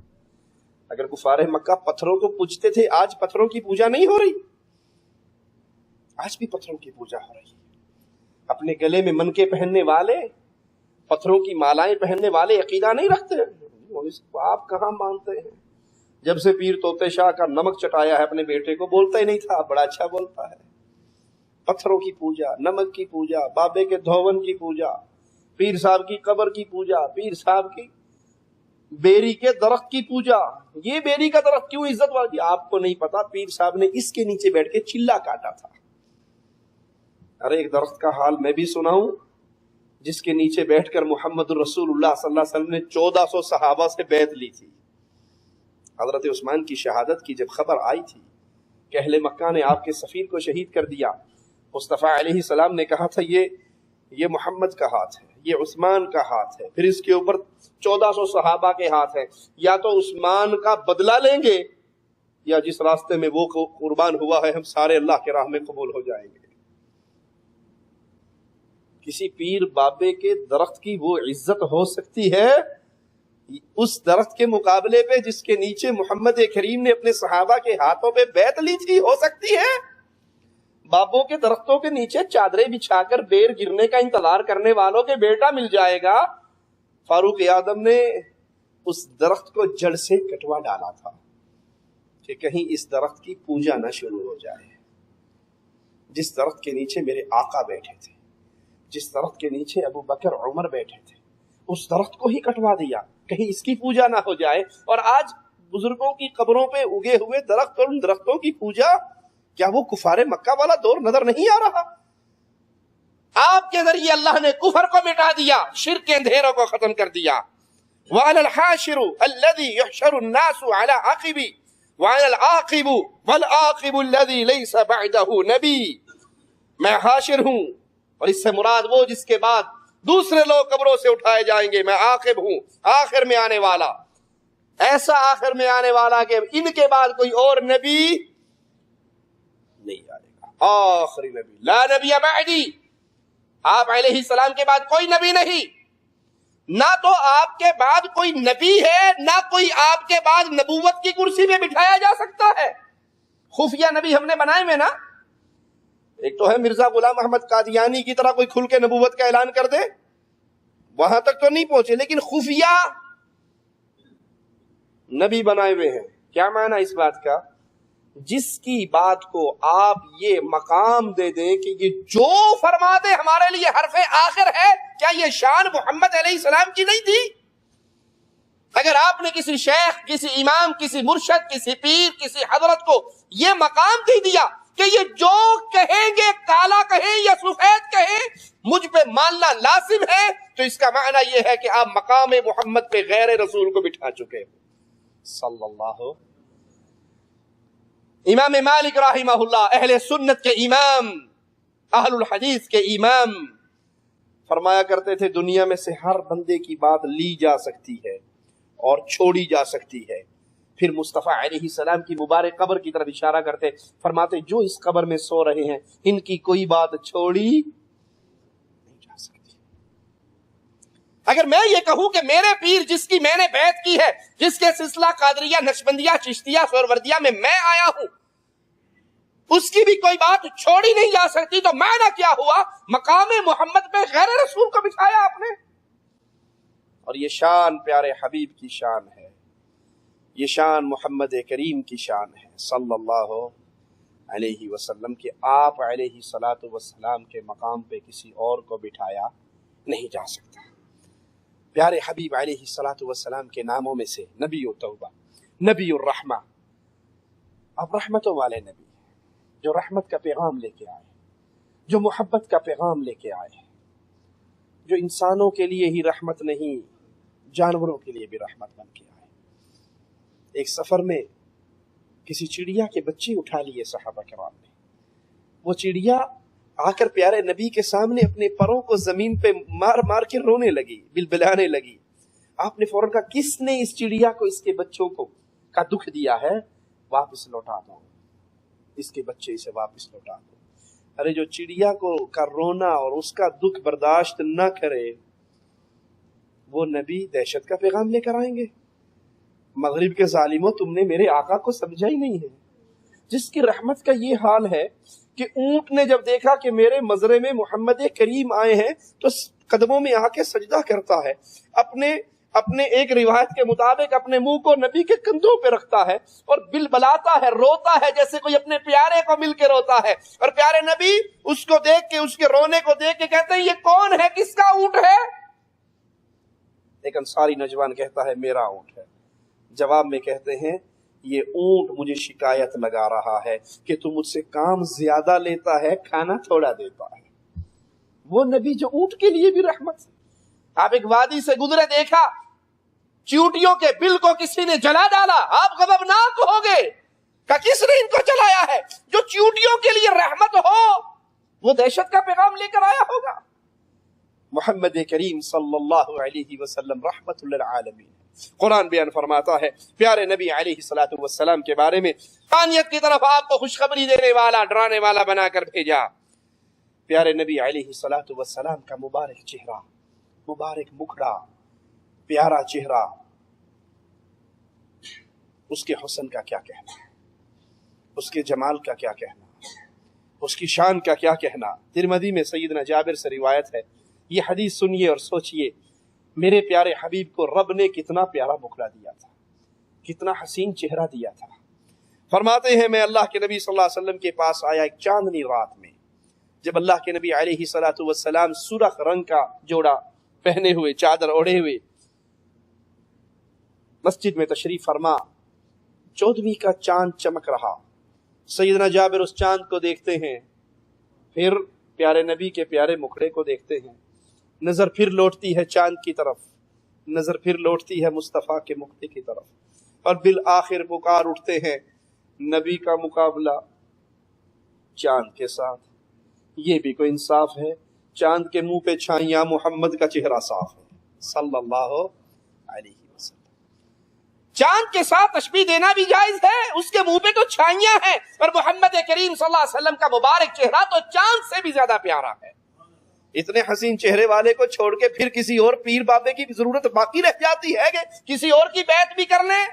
اگر کفار مکہ پتھروں کو پوجتے تھے، آج پتھروں کی پوجا نہیں ہو رہی، آج بھی پتھروں کی پوجا ہو رہی ہے. اپنے گلے میں منکے پہننے والے، پتھروں کی مالائیں پہننے والے عقیدہ نہیں رکھتے. آپ کہاں مانتے ہیں؟ جب سے پیر توتے شاہ کا نمک چٹایا ہے اپنے بیٹے کو، بولتا ہی نہیں تھا، بڑا اچھا بولتا ہے. پتھروں کی پوجا، نمک کی پوجا، بابے کے دھون کی پوجا، پیر صاحب کی قبر کی پوجا، پیر صاحب کی بیری کے درخت کی پوجا. یہ بیری کا درخت کیوں عزت والی؟ آپ کو نہیں پتا پیر صاحب نے اس کے نیچے بیٹھ کے چلا کاٹا تھا. ارے ایک درخت کا حال میں بھی سناؤں، جس کے نیچے بیٹھ کر محمد الرسول اللہ صلی اللہ علیہ وسلم نے 1400 صحابہ سے بیعت لی تھی. حضرت عثمان کی شہادت کی جب خبر آئی تھی کہ اہل مکہ نے آپ کے سفیر کو شہید کر دیا، مصطفیٰ علیہ السلام نے کہا تھا یہ محمد کا ہاتھ ہے، یہ عثمان کا ہاتھ ہے، پھر اس کے اوپر 1400 صحابہ کے ہاتھ ہیں. یا تو عثمان کا بدلہ لیں گے یا جس راستے میں وہ قربان ہوا ہے ہم سارے اللہ کے راہ میں قبول ہو جائیں گے. کسی پیر بابے کے درخت کی وہ عزت ہو سکتی ہے اس درخت کے مقابلے پہ جس کے نیچے محمد کریم نے اپنے صحابہ کے ہاتھوں پہ بیعت لی تھی؟ ہو سکتی ہے؟ بابوں کے درختوں کے نیچے چادریں بچھا کر بیر گرنے کا انتظار کرنے والوں کے بیٹا مل جائے گا. فاروق اعظم نے اس درخت کو جڑ سے کٹوا ڈالا تھا کہ کہیں اس درخت کی پوجا نہ شروع ہو جائے. جس درخت کے نیچے میرے آقا بیٹھے تھے، جس درخت کے نیچے ابو بکر عمر بیٹھے تھے، اس درخت کو ہی کٹوا دیا کہیں اس کی پوجا نہ ہو جائے. اور آج بزرگوں کی قبروں پہ اگے ہوئے درخت اور ان درختوں کی پوجا، کیا وہ کفار مکہ والا دور نظر نہیں آ رہا؟ آپ کے ذریعے اللہ نے کفر کو مٹا دیا، شرک کے اندھیروں کو ختم کر دیا. وَأَنَا الْحَاشِرُ الَّذِي يُحْشَرُ النَّاسُ عَلَىٰ عَقِبِي وَأَنَا الْعَاقِبُ وَالْعَاقِبُ الَّذِي لَيْسَ بَعْدَهُ نَبِي. میں حاشر ہوں، اور اس سے مراد وہ جس کے بعد دوسرے لوگ قبروں سے اٹھائے جائیں گے. میں عاقب ہوں، آخر میں آنے والا، ایسا آخر میں آنے والا کہ ان کے بعد کوئی اور نبی نہیں آئے گا. آخری نبی، لا نبی بعدی، آپ علیہ السلام کے بعد کوئی نبی نہیں. نہ تو آپ کے بعد کوئی نبی ہے، نہ کوئی آپ کے بعد نبوت کی کرسی میں بٹھایا جا سکتا ہے. خفیہ نبی ہم نے بنائے میں نا. ایک تو ہے مرزا غلام احمد قادیانی کی طرح کوئی کھل کے نبوت کا اعلان کر دے، وہاں تک تو نہیں پہنچے، لیکن خفیہ نبی بنائے ہوئے ہیں. کیا معنی اس بات کا؟ جس کی بات کو آپ یہ مقام دے دیں کہ یہ جو فرما دے ہمارے لیے حرف آخر ہے، کیا یہ شان محمد علیہ السلام کی نہیں تھی؟ اگر آپ نے کسی شیخ، کسی امام، کسی مرشد، کسی پیر، کسی حضرت کو یہ مقام دے دیا کہ یہ جو کہیں گے، کالا کہیں یا سفید کہیں، مجھ پہ ماننا لازم ہے، تو اس کا معنی یہ ہے کہ آپ مقام محمد پہ غیر رسول کو بٹھا چکے صلی اللہ۔ امام مالک رحمہ اللہ، اہل سنت کے امام، اہل الحدیث کے امام، فرمایا کرتے تھے دنیا میں سے ہر بندے کی بات لی جا سکتی ہے اور چھوڑی جا سکتی ہے۔ پھر مصطفیٰ علیہ السلام کی مبارک قبر کی طرف اشارہ کرتے، فرماتے جو اس قبر میں سو رہے ہیں ان کی کوئی بات چھوڑی نہیں جا سکتی۔ اگر میں یہ کہوں کہ میرے پیر جس کی میں نے بیعت کی ہے، جس کے سلسلہ قادریہ، نقشبندیہ، چشتیہ، سہروردیہ میں آیا ہوں، اس کی بھی کوئی بات چھوڑی نہیں جا سکتی، تو معنی کیا ہوا؟ مقام محمد پہ غیر رسول کو بٹھایا آپ نے۔ اور یہ شان پیارے حبیب کی شان ہے، یہ شان محمد کریم کی شان ہے صلی اللہ علیہ وسلم، کہ آپ علیہ الصلاۃ والسلام کے مقام پہ کسی اور کو بٹھایا نہیں جا سکتا۔ پیارے حبیب علیہ الصلاۃ والسلام کے ناموں میں سے نبی التوبہ، نبی الرحمہ، اب رحمتوں والے نبی، جو رحمت کا پیغام لے کے آئے، جو محبت کا پیغام لے کے آئے، جو انسانوں کے لیے ہی رحمت نہیں، جانوروں کے لیے بھی رحمت بن کے آئے۔ ایک سفر میں کسی چڑیا کے بچے اٹھا لیے صحابہ کرام نے، وہ چڑیا آ کر پیارے نبی کے سامنے اپنے پروں کو زمین پہ مار مار کے رونے لگی، بلبلانے لگی۔ آپ نے فوراً کہا کس نے اس چڑیا کو، اس کے بچوں کو کا دکھ دیا ہے؟ واپس لوٹا دو، اس کے بچے اسے واپس لوٹا دو۔ ارے جو چڑیا کو کا رونا اور اس کا دکھ برداشت نہ کرے، وہ نبی دہشت کا پیغام لے کر آئیں گے؟ مغرب کے ظالموں، تم نے میرے آقا کو سمجھا ہی نہیں ہے، جس کی رحمت کا یہ حال ہے کہ اونٹ نے جب دیکھا کہ میرے مزرے میں محمد کریم آئے ہیں تو قدموں میں آ کے سجدہ کرتا ہے، اپنے ایک روایت کے مطابق اپنے منہ کو نبی کے کندھوں پہ رکھتا ہے اور بلبلاتا ہے، روتا ہے جیسے کوئی اپنے پیارے کو مل کے روتا ہے، اور پیارے نبی اس کو دیکھ کے، اس کے رونے کو دیکھ کے کہتے ہیں یہ کون ہے، کس کا اونٹ ہے؟ ایک انصاری نوجوان کہتا ہے میرا اونٹ ہے۔ جواب میں کہتے ہیں یہ اونٹ مجھے شکایت لگا رہا ہے کہ تو مجھ سے کام زیادہ لیتا ہے، کھانا تھوڑا دیتا ہے۔ وہ نبی جو اونٹ کے لیے بھی رحمت ہے۔ آپ ایک وادی سے گزرے، دیکھا چیونٹیوں کے بل کو کسی نے جلا ڈالا، آپ غضبناک ہو گئے کہ کس نے ان کو جلایا ہے؟ جو چیونٹیوں کے لیے رحمت ہو وہ دہشت کا پیغام لے کر آیا ہوگا۔ محمد کریم صلی اللہ علیہ وسلم رحمت للعالمین۔ قرآن بیان فرماتا ہے پیارے نبی علیہ الصلوۃ والسلام کے بارے میں، انسانیت کی طرف آپ کو خوشخبری دینے والا، ڈرانے والا بنا کر بھیجا۔ پیارے نبی علیہ الصلوۃ والسلام کا مبارک چہرہ، مبارک مکھڑا، پیارا چہرہ، اس کے حسن کا کیا کہنا، اس کے جمال کا کیا کہنا، اس کی شان کا کیا کہنا۔ ترمذی میں سیدنا جابر سے روایت ہے، یہ حدیث سنیے اور سوچئے، میرے پیارے حبیب کو رب نے کتنا پیارا مکھڑا دیا تھا، کتنا حسین چہرہ دیا تھا۔ فرماتے ہیں میں اللہ کے نبی صلی اللہ علیہ وسلم کے پاس آیا ایک چاندنی رات میں، جب اللہ کے نبی علیہ الصلوۃ والسلام سرخ رنگ کا جوڑا پہنے ہوئے، چادر اوڑھے ہوئے مسجد میں تشریف فرما، 14ویں کا چاند چمک رہا۔ سیدنا جابر اس چاند کو دیکھتے ہیں، پھر پیارے نبی کے پیارے مکھڑے کو دیکھتے ہیں، نظر پھر لوٹتی ہے چاند کی طرف، نظر پھر لوٹتی ہے مصطفیٰ کے مکھڑے کی طرف، اور بالآخر پکار اٹھتے ہیں نبی کا مقابلہ چاند کے ساتھ، یہ بھی کوئی انصاف ہے؟ چاند کے منہ پہ چھائیاں، محمد کا چہرہ صاف ہے صلی اللہ علیہ وسلم۔ چاند کے ساتھ تشبیہ دینا بھی جائز ہے، اس کے منہ پہ تو چھائیاں ہیں، اور محمد کریم صلی اللہ علیہ وسلم کا مبارک چہرہ تو چاند سے بھی زیادہ پیارا ہے۔ اتنے حسین چہرے والے کو چھوڑ کے پھر کسی اور پیر بابے کی ضرورت باقی رہ جاتی ہے کہ کسی اور کی بیعت بھی کر لیں؟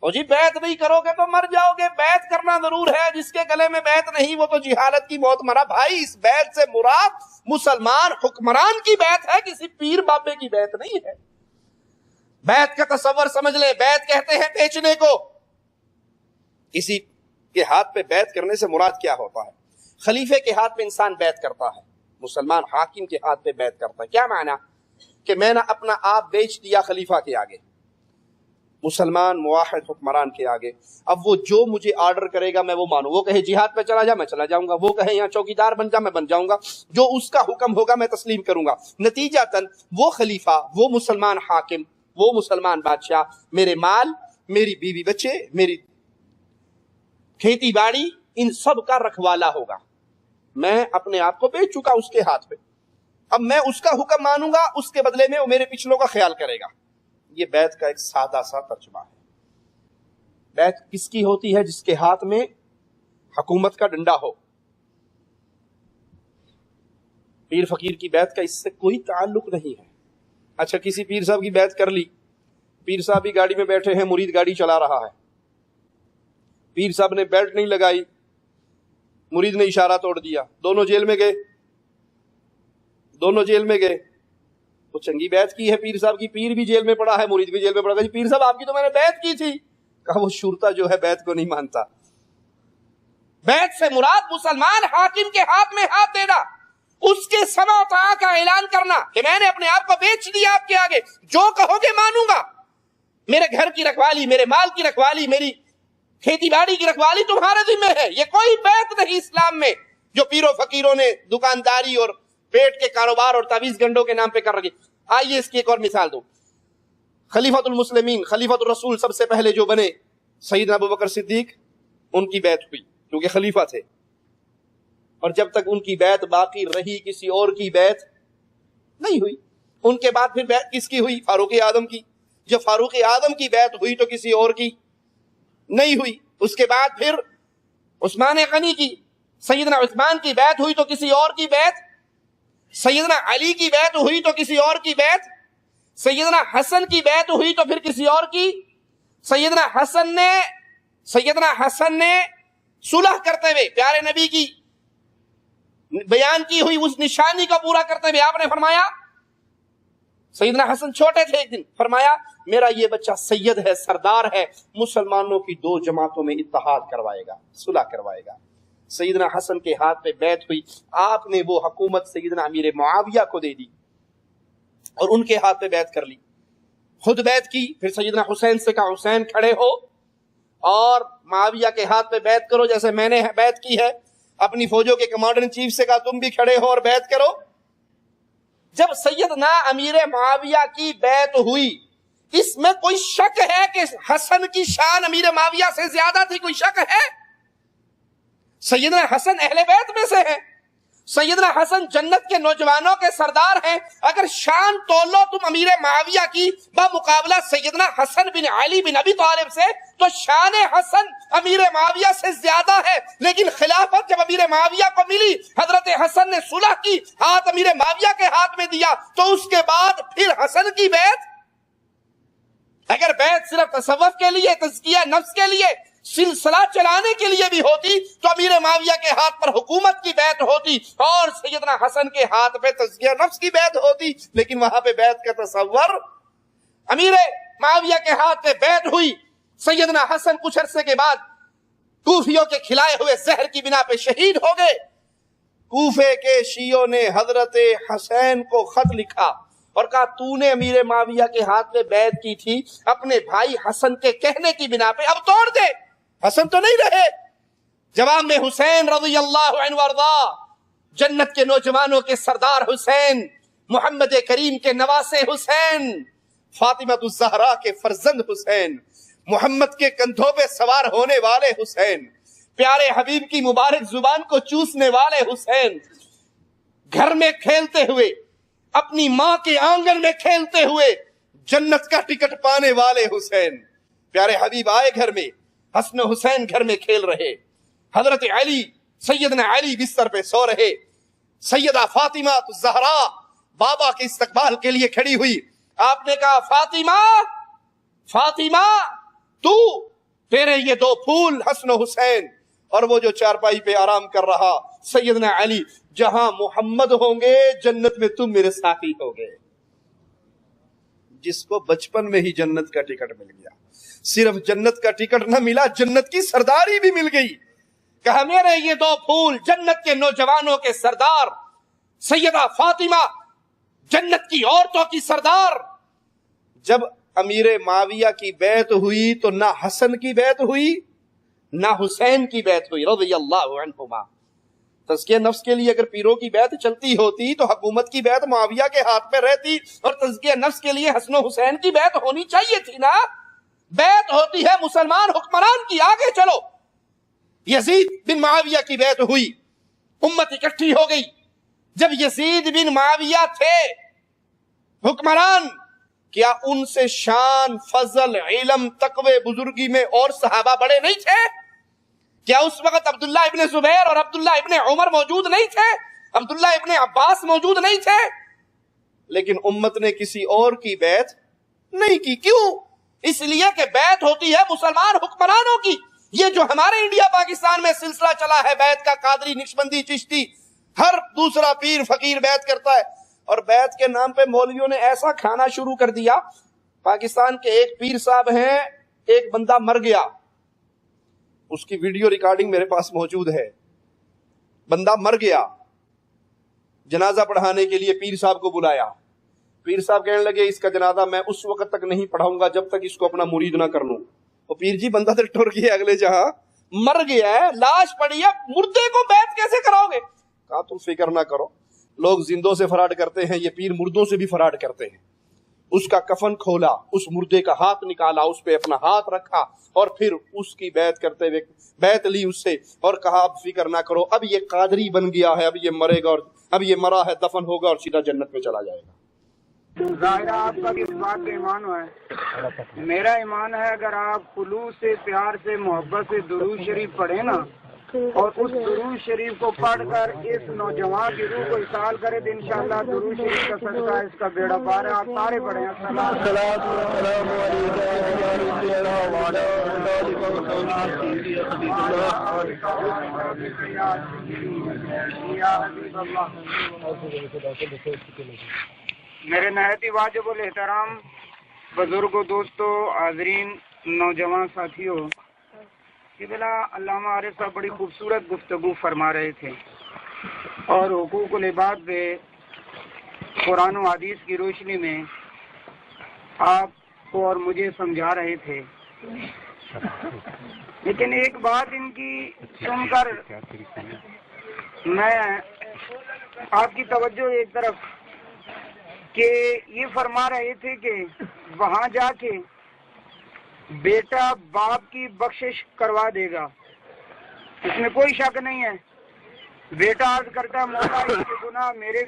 اور جی بیعت نہیں کرو گے تو مر جاؤ گے، بیعت کرنا ضرور ہے، جس کے گلے میں بیعت نہیں وہ تو جہالت کی موت مرا۔ بھائی اس بیعت سے مراد مسلمان حکمران کی بیعت ہے، کسی پیر بابے کی بیعت نہیں ہے۔ بیعت کا تصور سمجھ لیں، بیعت کہتے ہیں بیچنے کو۔ کسی کے ہاتھ پہ بیعت کرنے سے مراد کیا ہوتا ہے؟ خلیفے کے ہاتھ پہ انسان بیعت کرتا ہے، مسلمان حاکم کے ہاتھ پہ بیعت کرتا ہے، کیا معنی؟ کہ میں نے اپنا آپ بیچ دیا خلیفہ کے آگے، مسلمان موحد حکمران کے آگے اب وہ جو مجھے آرڈر کرے گا میں وہ مانوں. وہ کہے جہاد پہ چلا جا میں چلا جاؤں گا, وہ کہے یہاں چوکیدار بن جا میں بن جاؤں گا, جو اس کا حکم ہوگا میں تسلیم کروں گا. نتیجتاً وہ خلیفہ, وہ مسلمان حاکم, وہ مسلمان بادشاہ میرے مال, میری بیوی بچے, میری کھیتی باڑی, ان سب کا رکھوالا ہوگا. میں اپنے آپ کو بیچ چکا اس کے ہاتھ پہ, اب میں اس کا حکم مانوں گا, اس کے بدلے میں وہ میرے پچھلوں کا خیال کرے گا. یہ بیعت کا ایک سادہ سا ترجمہ ہے. بیعت کس کی ہوتی ہے؟ جس کے ہاتھ میں حکومت کا ڈنڈا ہو. پیر فقیر کی بیعت کا اس سے کوئی تعلق نہیں ہے. اچھا کسی پیر صاحب کی بیعت کر لی, پیر صاحب بھی گاڑی میں بیٹھے ہیں, مرید گاڑی چلا رہا ہے, پیر صاحب نے بیلٹ نہیں لگائی, مرید نے اشارہ توڑ دیا, دونوں جیل میں گئے, دونوں جیل میں گئے. وہ چنگی بیعت کی ہے پیر صاحب کی, پیر بھی جیل میں پڑا ہے, مرید بھی جیل میں پڑا ہے. پیر صاحب آپ کی تو میں نے بیعت کی تھی. کہا وہ شورتا جو ہے بیعت کو نہیں مانتا. بیعت سے مراد مسلمان حاکم کے ہاتھ میں ہاتھ دینا, اس کے سمع و طاعت کا اعلان کرنا کہ میں نے اپنے آپ کو بیچ دیا آپ کے آگے, جو کہو گے مانوں گا. میرے گھر کی رکھوالی, میرے مال کی رکھوالی, میری کھیتی باڑی کی رکھوالی تمہارے ذمہ ہے. یہ کوئی بیعت نہیں اسلام میں جو پیروں فقیروں نے دکانداری اور پیٹ کے کاروبار اور تعویذ گنڈوں کے نام پہ کر رکھی. آئیے اس کی ایک اور مثال دو. خلیفۃ المسلمین, خلیفۃ الرسول سب سے پہلے جو بنے سیدنا ابوبکر صدیق, ان کی بیعت ہوئی کیونکہ خلیفہ تھے, اور جب تک ان کی بیعت باقی رہی کسی اور کی بیعت نہیں ہوئی. ان کے بعد پھر بیعت کس کی ہوئی؟ فاروق اعظم کی. جب فاروق اعظم کی بیعت ہوئی تو کسی اور کی نہیں ہوئی. اس کے بعد پھر عثمان غنی کی, سیدنا عثمان کی بیعت ہوئی تو کسی اور کی بیعت, سیدنا علی کی بیعت ہوئی تو کسی اور کی بیعت, سیدنا حسن کی بیعت ہوئی تو پھر کسی اور کی. سیدنا حسن نے صلح کرتے ہوئے پیارے نبی کی بیان کی ہوئی اس نشانی کو پورا کرتے ہوئے آپ نے فرمایا, سیدنا حسن چھوٹے تھے ایک دن, فرمایا میرا یہ بچہ سید ہے, سردار ہے, مسلمانوں کی دو جماعتوں میں اتحاد کروائے گا, صلح کروائے گا. سیدنا حسن کے ہاتھ پہ بیعت ہوئی, آپ نے وہ حکومت سیدنا امیر معاویہ کو دے دی اور ان کے ہاتھ پہ بیعت کر لی. خود بیعت کی, پھر سیدنا حسین سے کہا حسین کھڑے ہو اور معاویہ کے ہاتھ پہ بیعت کرو جیسے میں نے بیعت کی ہے. اپنی فوجوں کے کمانڈر ان چیف سے کہا تم بھی کھڑے ہو اور بیعت کرو. جب سیدنا امیر معاویہ کی بیعت ہوئی, اس میں کوئی شک ہے کہ حسن کی شان امیر معاویہ سے زیادہ تھی؟ کوئی شک ہے؟ سیدنا حسن اہل بیت میں سے ہیں, سیدنا حسن جنت کے نوجوانوں کے سردار ہیں. اگر شان تولو تم امیر معاویہ کی بمقابلہ سیدنا حسن بن علی بن ابی طالب سے, تو شان حسن امیر معاویہ سے زیادہ ہے. لیکن خلافت جب امیر معاویہ کو ملی, حضرت حسن نے صلح کی, ہاتھ امیر معاویہ کے ہاتھ میں دیا, تو اس کے بعد پھر حسن کی بیعت. اگر بیعت صرف تصوف کے لیے, تزکیہ نفس کے لیے, سلسلہ چلانے کے لیے بھی ہوتی تو امیر معاویہ کے ہاتھ پر حکومت کی بیعت ہوتی اور سیدنا حسن کے ہاتھ پہ تزکیہ نفس کی بیعت ہوتی. لیکن وہاں پہ بیعت کا تصور, امیر معاویہ کے ہاتھ پہ بیعت ہوئی. سیدنا حسن کچھ عرصے کے بعد کوفیوں کے کھلائے ہوئے زہر کی بنا پہ شہید ہو گئے. کوفے کے شیعوں نے حضرت حسین کو خط لکھا اور کہا تو نے امیر معاویہ کے ہاتھ پہ بیعت کی تھی, اپنے بھائی حسن کے کہنے کی بنا پہ اب توڑ دے. حسن تو نہیں رہے. جواب میں حسین رضی اللہ عنہ وارضا, جنت کے نوجوانوں کے سردار حسین, محمد کریم کے نواسے حسین, فاطمہ الزہرا کے فرزند حسین, محمد کے کندھوں پہ سوار ہونے والے حسین, پیارے حبیب کی مبارک زبان کو چوسنے والے حسین, گھر میں کھیلتے ہوئے, اپنی ماں کے آنگن میں کھیلتے ہوئے جنت کا ٹکٹ پانے والے حسین. پیارے حبیب آئے گھر میں, حسن و حسین گھر میں کھیل رہے, حضرت علی, سیدنا علی بستر پہ سو رہے, سیدہ فاطمہ الزہرا بابا کے استقبال کے لیے کھڑی ہوئی. آپ نے کہا فاطمہ, فاطمہ تو, تیرے یہ دو پھول حسن و حسین, اور وہ جو چارپائی پہ آرام کر رہا سیدنا علی, جہاں محمد ہوں گے جنت میں تم میرے ساتھی ہوگے. جس کو بچپن میں ہی جنت کا ٹکٹ مل گیا, صرف جنت کا ٹکٹ نہ ملا, جنت کی سرداری بھی مل گئی. کہا میرے یہ دو پھول جنت کے نوجوانوں کے سردار, سیدہ فاطمہ جنت کی عورتوں کی سردار. جب امیر معاویہ کی بیعت ہوئی تو نہ حسن کی بیعت ہوئی نہ حسین کی بیعت ہوئی رضی اللہ عنہما. تزکیہ نفس کے لیے اگر پیروں کی بیعت چلتی ہوتی تو حکومت کی بیعت معاویہ کے ہاتھ میں رہتی، اور تزکیہ نفس کے لیے حسن و حسین کی بیعت ہونی چاہیے تھی نا. بیعت ہوتی ہے مسلمان حکمران کی. آگے چلو، یزید بن معاویہ کی بیعت ہوئی، امت اکٹھی ہو گئی. جب یزید بن معاویہ تھے حکمران، کیا ان سے شان، فضل، علم، تقوی، بزرگی میں اور صحابہ بڑے نہیں تھے؟ کیا اس وقت عبداللہ ابن زبیر اور عبداللہ ابن عمر موجود نہیں تھے؟ عبداللہ ابن عباس موجود نہیں تھے؟ لیکن امت نے کسی اور کی بیعت نہیں کی. کیوں؟ اس لیے کہ بیعت ہوتی ہے مسلمان حکمرانوں کی. یہ جو ہمارے انڈیا پاکستان میں سلسلہ چلا ہے بیعت کا، قادری، نقشبندی، چشتی، ہر دوسرا پیر فقیر بیعت کرتا ہے، اور بیعت کے نام پہ مولویوں نے ایسا کھانا شروع کر دیا. پاکستان کے ایک پیر صاحب ہیں، ایک بندہ مر گیا، اس کی ویڈیو ریکارڈنگ میرے پاس موجود ہے. بندہ مر گیا، جنازہ پڑھانے کے لیے پیر صاحب کو بلایا. پیر صاحب کہنے لگے اس کا جنازہ میں اس وقت تک نہیں پڑھاؤں گا جب تک اس کو اپنا مرید نہ کر لوں. وہ پیر جی بندہ تو ٹر گیا اگلے جہاں، مر گیا ہے، لاش پڑی ہے، مردے کو بیعت کیسے کراؤ گے؟ کہا تم فکر نہ کرو، لوگ زندوں سے فراڈ کرتے ہیں، یہ پیر مردوں سے بھی فراڈ کرتے ہیں. اس کا کفن کھولا، اس مردے کا ہاتھ نکالا، اس پہ اپنا ہاتھ رکھا، اور پھر اس کی بیعت کرتے ہوئے بیعت لی اس سے، اور کہا اب فکر نہ کرو، اب یہ قادری بن گیا ہے، اب یہ مرے گا، اور اب یہ مرا ہے، دفن ہوگا اور سیدھا جنت میں چلا جائے گا. ظاہر آپ کا بھی اس بات کا ایمان ہے، میرا ایمان ہے اگر آپ خلوص سے، پیار سے، محبت سے درود شریف پڑھیں نا، اور اس درود شریف کو پڑھ کر اس نوجوان کی روح کو اصال کرے تو انشاءاللہ درود شریف کا صدقہ اس کا بیڑا پار ہے. آپ سارے پڑھیں. میرے نہایت واجب الاحترام بزرگوں، دوستوں، حاضرین، نوجوان ساتھیوں، کہ بلا علامہ عارف صاحب بڑی خوبصورت گفتگو فرما رہے تھے اور حقوق العباد پہ قرآن و حدیث کی روشنی میں آپ کو اور مجھے سمجھا رہے تھے. لیکن ایک بات ان کی سن کر میں آپ کی توجہ ایک طرف کہ یہ فرما رہے تھے کہ وہاں جا کے بیٹا باپ کی بخشش کروا دے گا، اس میں کوئی شک نہیں ہے. بیٹا عرض کرتا مولا اس کے گناہ میرے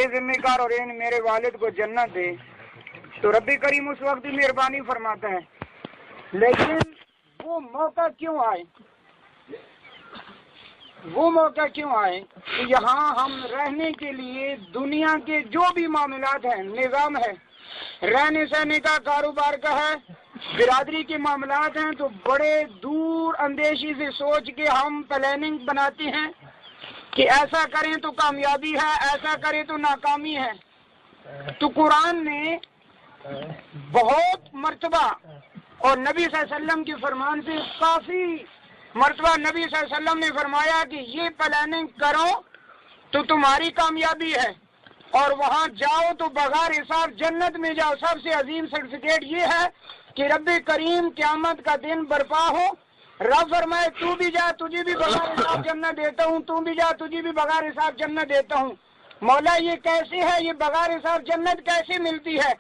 ذمہ کار اور میرے والد کو جنت دے، تو رب کریم اس وقت بھی مہربانی فرماتا ہے. لیکن وہ موقع کیوں آئے کہ یہاں ہم رہنے کے لیے دنیا کے جو بھی معاملات ہیں، نظام ہے، رہنے سہنے کا، کاروبار کا ہے، برادری کے معاملات ہیں، تو بڑے دور اندیشی سے سوچ کے ہم پلاننگ بناتے ہیں کہ ایسا کریں تو کامیابی ہے، ایسا کریں تو ناکامی ہے. تو قرآن نے بہت مرتبہ اور نبی صلی اللہ علیہ وسلم کے فرمان سے کافی مرتبہ نبی صلی اللہ علیہ وسلم نے فرمایا کہ یہ پلاننگ کرو تو تمہاری کامیابی ہے، اور وہاں جاؤ تو بغیر حساب جنت میں جاؤ. سب سے عظیم سرٹیفکیٹ یہ ہے کہ رب کریم قیامت کا دن برپا ہو، رب فرمائے تو بھی جا، تجھے بھی بغیر حساب جنت دیتا ہوں، تو بھی جا، تجھے بھی بغیر حساب جنت دیتا ہوں. مولا یہ کیسے ہے، یہ بغیر حساب جنت کیسے ملتی ہے؟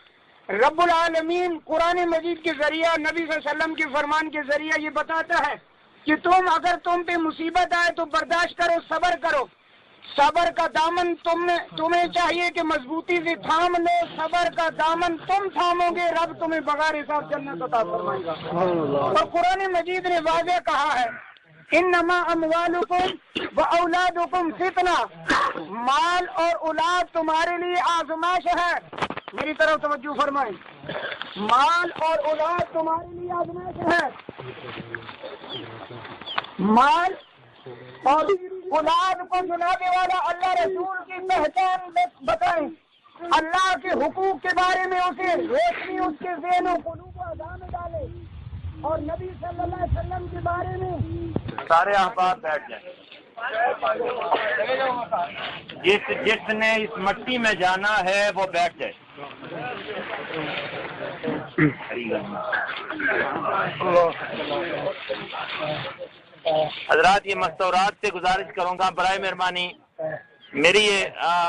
رب العالمین قرآن مجید کے ذریعہ، نبی صلی اللہ علیہ وسلم کے فرمان کے ذریعہ یہ بتاتا ہے کہ اگر تم پہ مصیبت آئے تو برداشت کرو، صبر کرو. صبر کا دامن تمہیں چاہیے کہ مضبوطی سے تھام لو. صبر کا دامن تم تھامو گے، رب تمہیں بغیر حساب جنت عطا فرمائے گا. اور قرآن مجید نے واضح کہا ہے انما اموالکم و اولادکم فتنہ، مال اور اولاد تمہارے لیے آزمائش ہے. میری طرف توجہ فرمائیں، مال اور اولاد تمہارے لیے آزمائش ہے. مال اور اولاد کو چلانے والا اللہ رسول کی پہچان بتائیں، اللہ کے حقوق کے بارے میں اسے روشنی اس کے ذہن و قلوب و اذہان میں ڈالے، اور نبی صلی اللہ علیہ وسلم کے بارے میں. سارے احباب بیٹھ جائیں. جس نے اس مٹی میں جانا ہے وہ بیٹھ جائے. حضرات یہ مستورات سے گزارش کروں گا برائے مہربانی میری یہ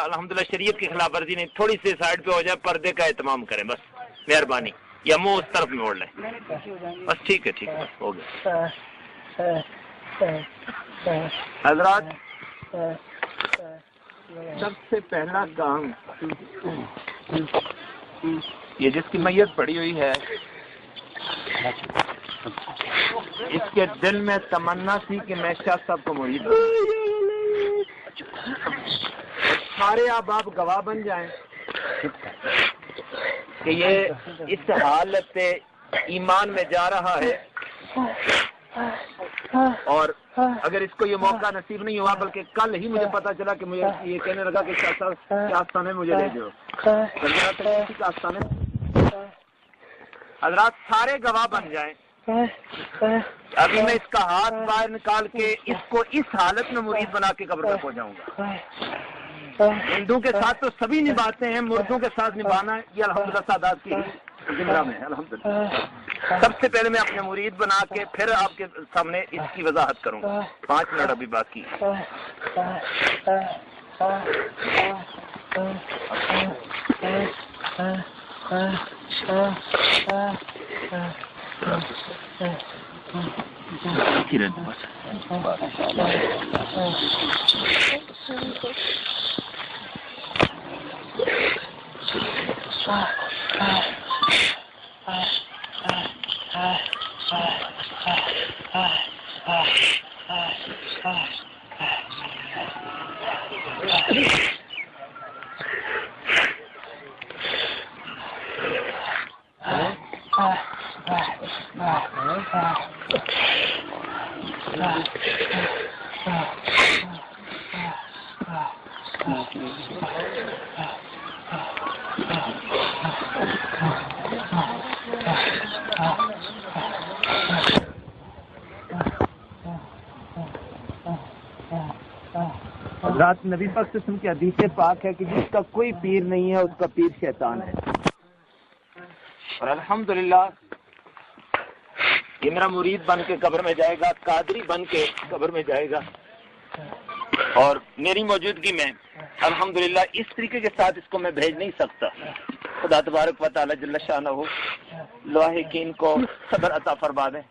الحمدللہ شریعت کی خلاف ورزی نہیں، تھوڑی سی سائڈ پہ ہو جائے، پردے کا اہتمام کریں بس مہربانی، یا منہ اس طرف موڑ لیں بس، ٹھیک ہے ہو گیا۔ حضرات سب سے پہلا کام یہ جس کی میت پڑی ہوئی ہے اس کے دل میں تمنا تھی کہ میں شاہ صاحب کو مرید ہوں، سارے آپ گواہ بن جائیں کہ یہ اس حالت ایمان میں جا رہا ہے، اور اگر اس کو یہ موقع نصیب نہیں ہوا بلکہ کل ہی مجھے پتا چلا کہ مجھے یہ کہنے لگا کہ شاہ صاحب کے آستانے مجھے لے جاؤ، حضرات سارے گواہ بن جائیں۔ ابھی میں اس کا ہاتھ باہر نکال کے اس کو اس حالت میں مرید بنا کے قبر تک ہو جاؤں گا۔ ہندوؤں کے ساتھ تو سبھی نبھاتے ہیں، مردوں کے ساتھ نبھانا یہ الحمدللہ سادات کی زندہ میں ہے الحمدللہ۔ سب سے پہلے میں اپنے مرید بنا کے پھر آپ کے سامنے اس کی وضاحت کروں گا، 5 منٹ ابھی باقی۔ حضرات نبی پاک صلی اللہ علیہ وسلم کی حدیث پاک ہے کہ جس کا کوئی پیر نہیں ہے اس کا پیر شیطان ہے، اور الحمدللہ یہ میرا مرید بن کے قبر میں جائے گا، قادری بن کے قبر میں جائے گا، اور میری موجودگی میں الحمدللہ اس طریقے کے ساتھ اس کو میں بھیج نہیں سکتا۔ خدا تبارک و تعالی جل شانہ لاحقین کو صبر عطا فرما دیں۔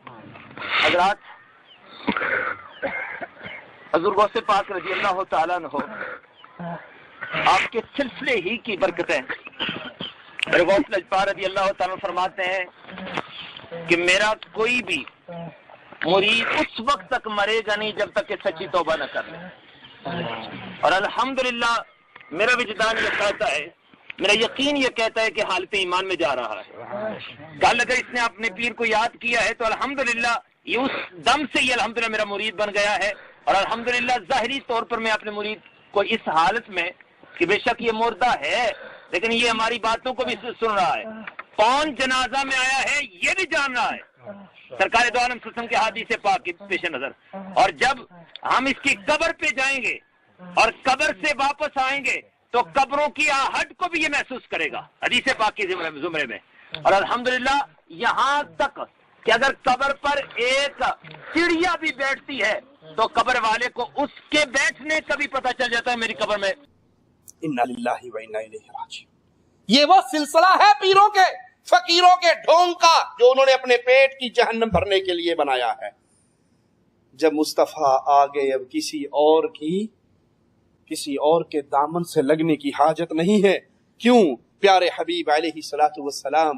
حضرات حضور غوث پاک رضی اللہ تعالیٰ عنہ آپ کے سلسلے ہی کی برکتیں، غوث لجپا رضی اللہ تعالیٰ فرماتے ہیں کہ میرا کوئی بھی مرید اس وقت تک مرے گا نہیں جب تک کہ سچی توبہ نہ کر لے، اور الحمدللہ میرا وجدان یہ کہتا ہے، میرا یقین یہ کہتا ہے کہ حالت ایمان میں جا رہا ہے۔ کل اگر اس نے اپنے پیر کو یاد کیا ہے تو الحمدللہ یہ اس دم سے یہ الحمدللہ میرا مرید بن گیا ہے، اور الحمدللہ ظاہری طور پر میں اپنے مرید کو اس حالت میں کہ بے شک یہ مردہ ہے لیکن یہ ہماری باتوں کو بھی سن رہا ہے، کون جنازہ میں آیا ہے یہ بھی جان رہا ہے، سرکار دو عالم صلی اللہ علیہ وسلم کے حدیث پاک کے پیش نظر، اور جب ہم اس کی قبر پہ جائیں گے اور قبر سے واپس آئیں گے تو قبروں کی آہٹ کو بھی یہ محسوس کرے گا حدیث پاک کے زمرے میں، اور الحمدللہ یہاں تک کہ اگر قبر پر ایک چڑیا بھی بیٹھتی ہے تو قبر والے کو اس کے بیٹھنے کا بھی پتہ چل جاتا ہے میری قبر میں۔ انا للہ و انا الیہ راجعون۔ یہ وہ سلسلہ ہے پیروں کے فقیروں کے ڈھونگ کا جو انہوں نے اپنے پیٹ کی جہنم بھرنے کے لیے بنایا ہے۔ جب مصطفیٰ آ گئے اب کسی اور کے دامن سے لگنے کی حاجت نہیں ہے۔ کیوں؟ پیارے حبیب علیہ الصلوۃ والسلام،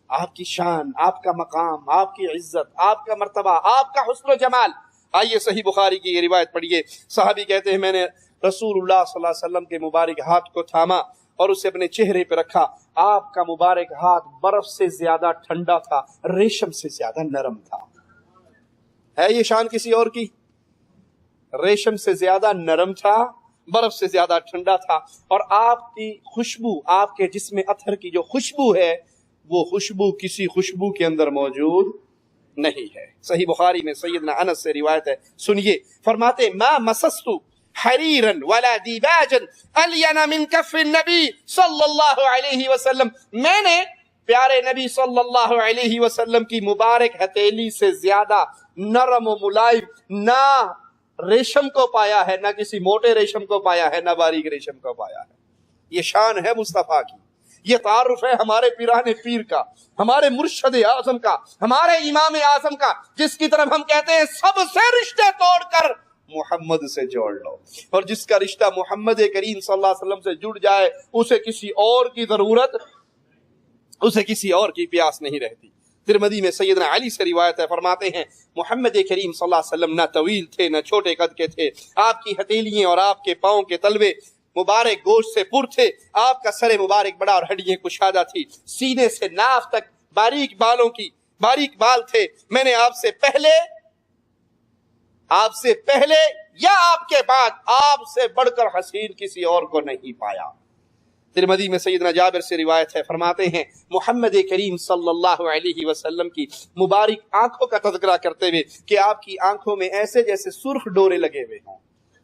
آپ کی شان، آپ کا مقام، آپ کی عزت، آپ کا مرتبہ، آپ کا حسن و جمال۔ آئیے صحیح بخاری کی یہ روایت پڑھیے، صحابی کہتے ہیں میں نے رسول اللہ صلی اللہ علیہ وسلم کے مبارک ہاتھ کو تھاما اور اسے اپنے چہرے پہ رکھا، آپ کا مبارک ہاتھ برف سے زیادہ ٹھنڈا تھا، ریشم سے زیادہ نرم تھا۔ ہے یہ شان کسی اور کی؟ ریشم سے زیادہ نرم تھا، برف سے زیادہ ٹھنڈا تھا، اور آپ کی خوشبو، آپ کے جسم اطہر کی جو خوشبو ہے وہ خوشبو کسی خوشبو کے اندر موجود نہیں ہے۔ صحیح بخاری میں سیدنا انس سے روایت ہے، سنیے، فرماتے ما مسست حریرا ولا دیباجا الین من کف النبی صلی اللہ علیہ وسلم، میں نے پیارے نبی صلی اللہ علیہ وسلم کی مبارک ہتھیلی سے زیادہ نرم و ملائم نہ ریشم کو پایا ہے، نہ کسی موٹے ریشم کو پایا ہے، نہ باریک ریشم کو پایا ہے۔ یہ شان ہے مصطفیٰ کی، یہ تعارف ہے ہمارے پیران پیر کا، ہمارے مرشد اعظم کا، ہمارے امام اعظم کا، جس کی طرف ہم کہتے ہیں سب سے رشتے توڑ کر محمد سے جوڑ لو، اور جس کا رشتہ محمد کریم صلی اللہ علیہ وسلم سے جڑ جائے اسے کسی اور کی ضرورت، اسے کسی اور کی پیاس نہیں رہتی۔ ترمذی میں سیدنا علی سے روایت ہے، فرماتے ہیں محمد کریم صلی اللہ علیہ وسلم نہ طویل تھے نہ چھوٹے قد کے تھے، آپ کی ہتھیلیاں اور آپ کے پاؤں کے تلوے مبارک گوشت سے پر تھے، آپ کا سر مبارک بڑا اور ہڈیاں کشادہ تھی، سینے سے ناف تک باریک بال تھے۔ میں نے آپ سے پہلے یا آپ کے بعد آپ سے بڑھ کر حسین کسی اور کو نہیں پایا۔ ترمذی میں سیدنا جابر سے روایت ہے، فرماتے ہیں محمد کریم صلی اللہ علیہ وسلم کی مبارک آنکھوں کا تذکرہ کرتے ہوئے کہ آپ کی آنکھوں میں ایسے جیسے سرخ ڈورے لگے ہوئے ہوں۔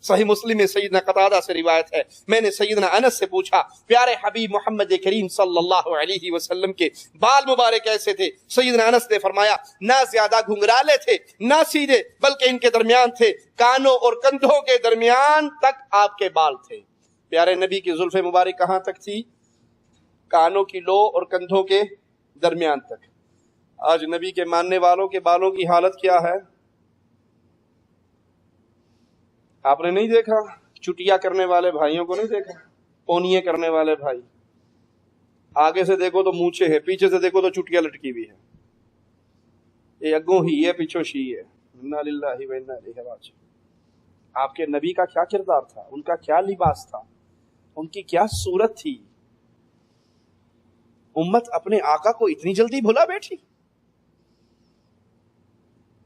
صحیح مسلم میں سیدنا قتادہ سے روایت ہے، میں نے سیدنا انس سے پوچھا پیارے حبیب محمد کریم صلی اللہ علیہ وسلم کے بال مبارک کیسے تھے؟ سیدنا انس نے فرمایا نہ زیادہ گھنگرالے تھے نہ سیدھے، بلکہ ان کے درمیان تھے، کانوں اور کندھوں کے درمیان تک آپ کے بال تھے۔ پیارے نبی کی زلف مبارک کہاں تک تھی؟ کانوں کی لو اور کندھوں کے درمیان تک۔ آج نبی کے ماننے والوں کے بالوں کی حالت کیا ہے؟ آپ نے نہیں دیکھا چٹیا کرنے والے بھائیوں کو؟ نہیں دیکھا پونیے کرنے والے بھائی؟ آگے سے دیکھو تو مونچھے ہے، پیچھے سے دیکھو تو چٹیا لٹکی بھی ہے، یہ اگوں ہی ہے پیچھوں شی ہے۔ انا للہ و انا الیہ راجعون۔ آپ کے نبی کا کیا کردار تھا، ان کا کیا لباس تھا، ان کی کیا صورت تھی؟ امت اپنے آقا کو اتنی جلدی بھلا بیٹھی؟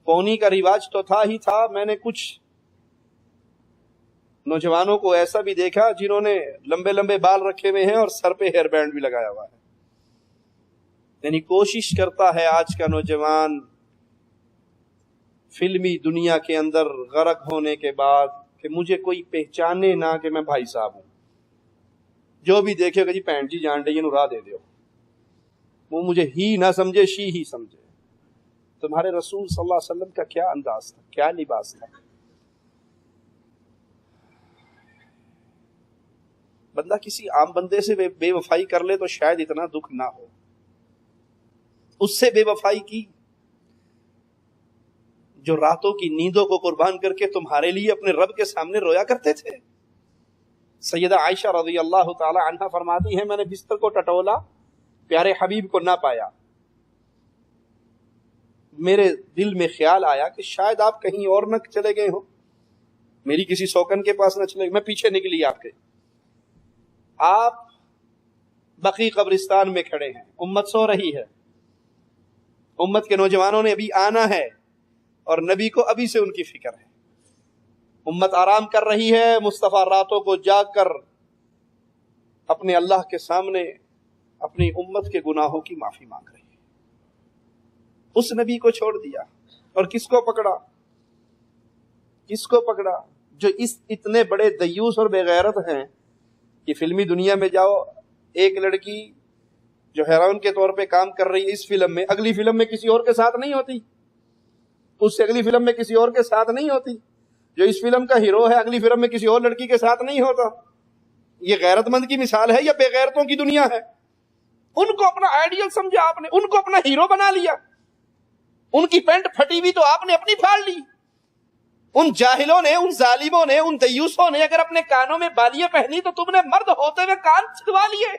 پونی کا رواج تو تھا ہی تھا، میں نے کچھ نوجوانوں کو ایسا بھی دیکھا جنہوں نے لمبے لمبے بال رکھے ہوئے ہیں اور سر پہ ہیئر بینڈ بھی لگایا ہوا ہے۔ یعنی کوشش کرتا ہے آج کا نوجوان فلمی دنیا کے اندر غرق ہونے کے بعد کہ مجھے کوئی پہچانے نہ کہ میں بھائی صاحب ہوں، جو بھی دیکھے گا جی پینٹ جی جان ڈے راہ دے دیو، وہ مجھے ہی نہ سمجھے شی ہی سمجھے۔ تمہارے رسول صلی اللہ علیہ وسلم کا کیا انداز تھا، کیا لباس تھا؟ بندہ کسی عام بندے سے بے وفائی کر لے تو شاید اتنا دکھ نہ ہو، اس سے بے وفائی کی جو راتوں کی نیندوں کو قربان کر کے تمہارے لیے اپنے رب کے سامنے رویا کرتے تھے۔ سیدہ عائشہ رضی اللہ تعالی عنہا فرماتی ہیں میں نے بستر کو ٹٹولا، پیارے حبیب کو نہ پایا، میرے دل میں خیال آیا کہ شاید آپ کہیں اور نہ چلے گئے ہوں، میری کسی سوکن کے پاس نہ چلے گئے۔ میں پیچھے نکلی آپ کے، آپ بقی قبرستان میں کھڑے ہیں، امت سو رہی ہے، امت کے نوجوانوں نے ابھی آنا ہے اور نبی کو ابھی سے ان کی فکر ہے، امت آرام کر رہی ہے، مصطفیٰ راتوں کو جاگ کر اپنے اللہ کے سامنے اپنی امت کے گناہوں کی معافی مانگ رہی ہے۔ اس نبی کو چھوڑ دیا اور کس کو پکڑا؟ کس کو پکڑا؟ جو اس اتنے بڑے دیوس اور بے غیرت ہیں کہ فلمی دنیا میں جاؤ، ایک لڑکی جو ہیروئن کے طور پہ کام کر رہی ہے اس فلم میں، اگلی فلم میں کسی اور کے ساتھ نہیں ہوتی، اس سے اگلی فلم میں کسی اور کے ساتھ نہیں ہوتی، جو اس فلم کا ہیرو ہے اگلی فلم میں کسی اور لڑکی کے ساتھ نہیں ہوتا۔ یہ غیرت مند کی مثال ہے یا بے غیرتوں کی دنیا ہے؟ ان کو اپنا آئیڈیل سمجھا آپ نے، ان کو اپنا ہیرو بنا لیا، ان کی پینٹ پھٹی ہوئی تو آپ نے اپنی پھاڑ لی۔ ان جاہلوں نے، ان ظالموں نے، ان دیوسوں نے اگر اپنے کانوں میں بالیاں پہنی تو تم نے مرد ہوتے ہوئے کان چھدوا لیے۔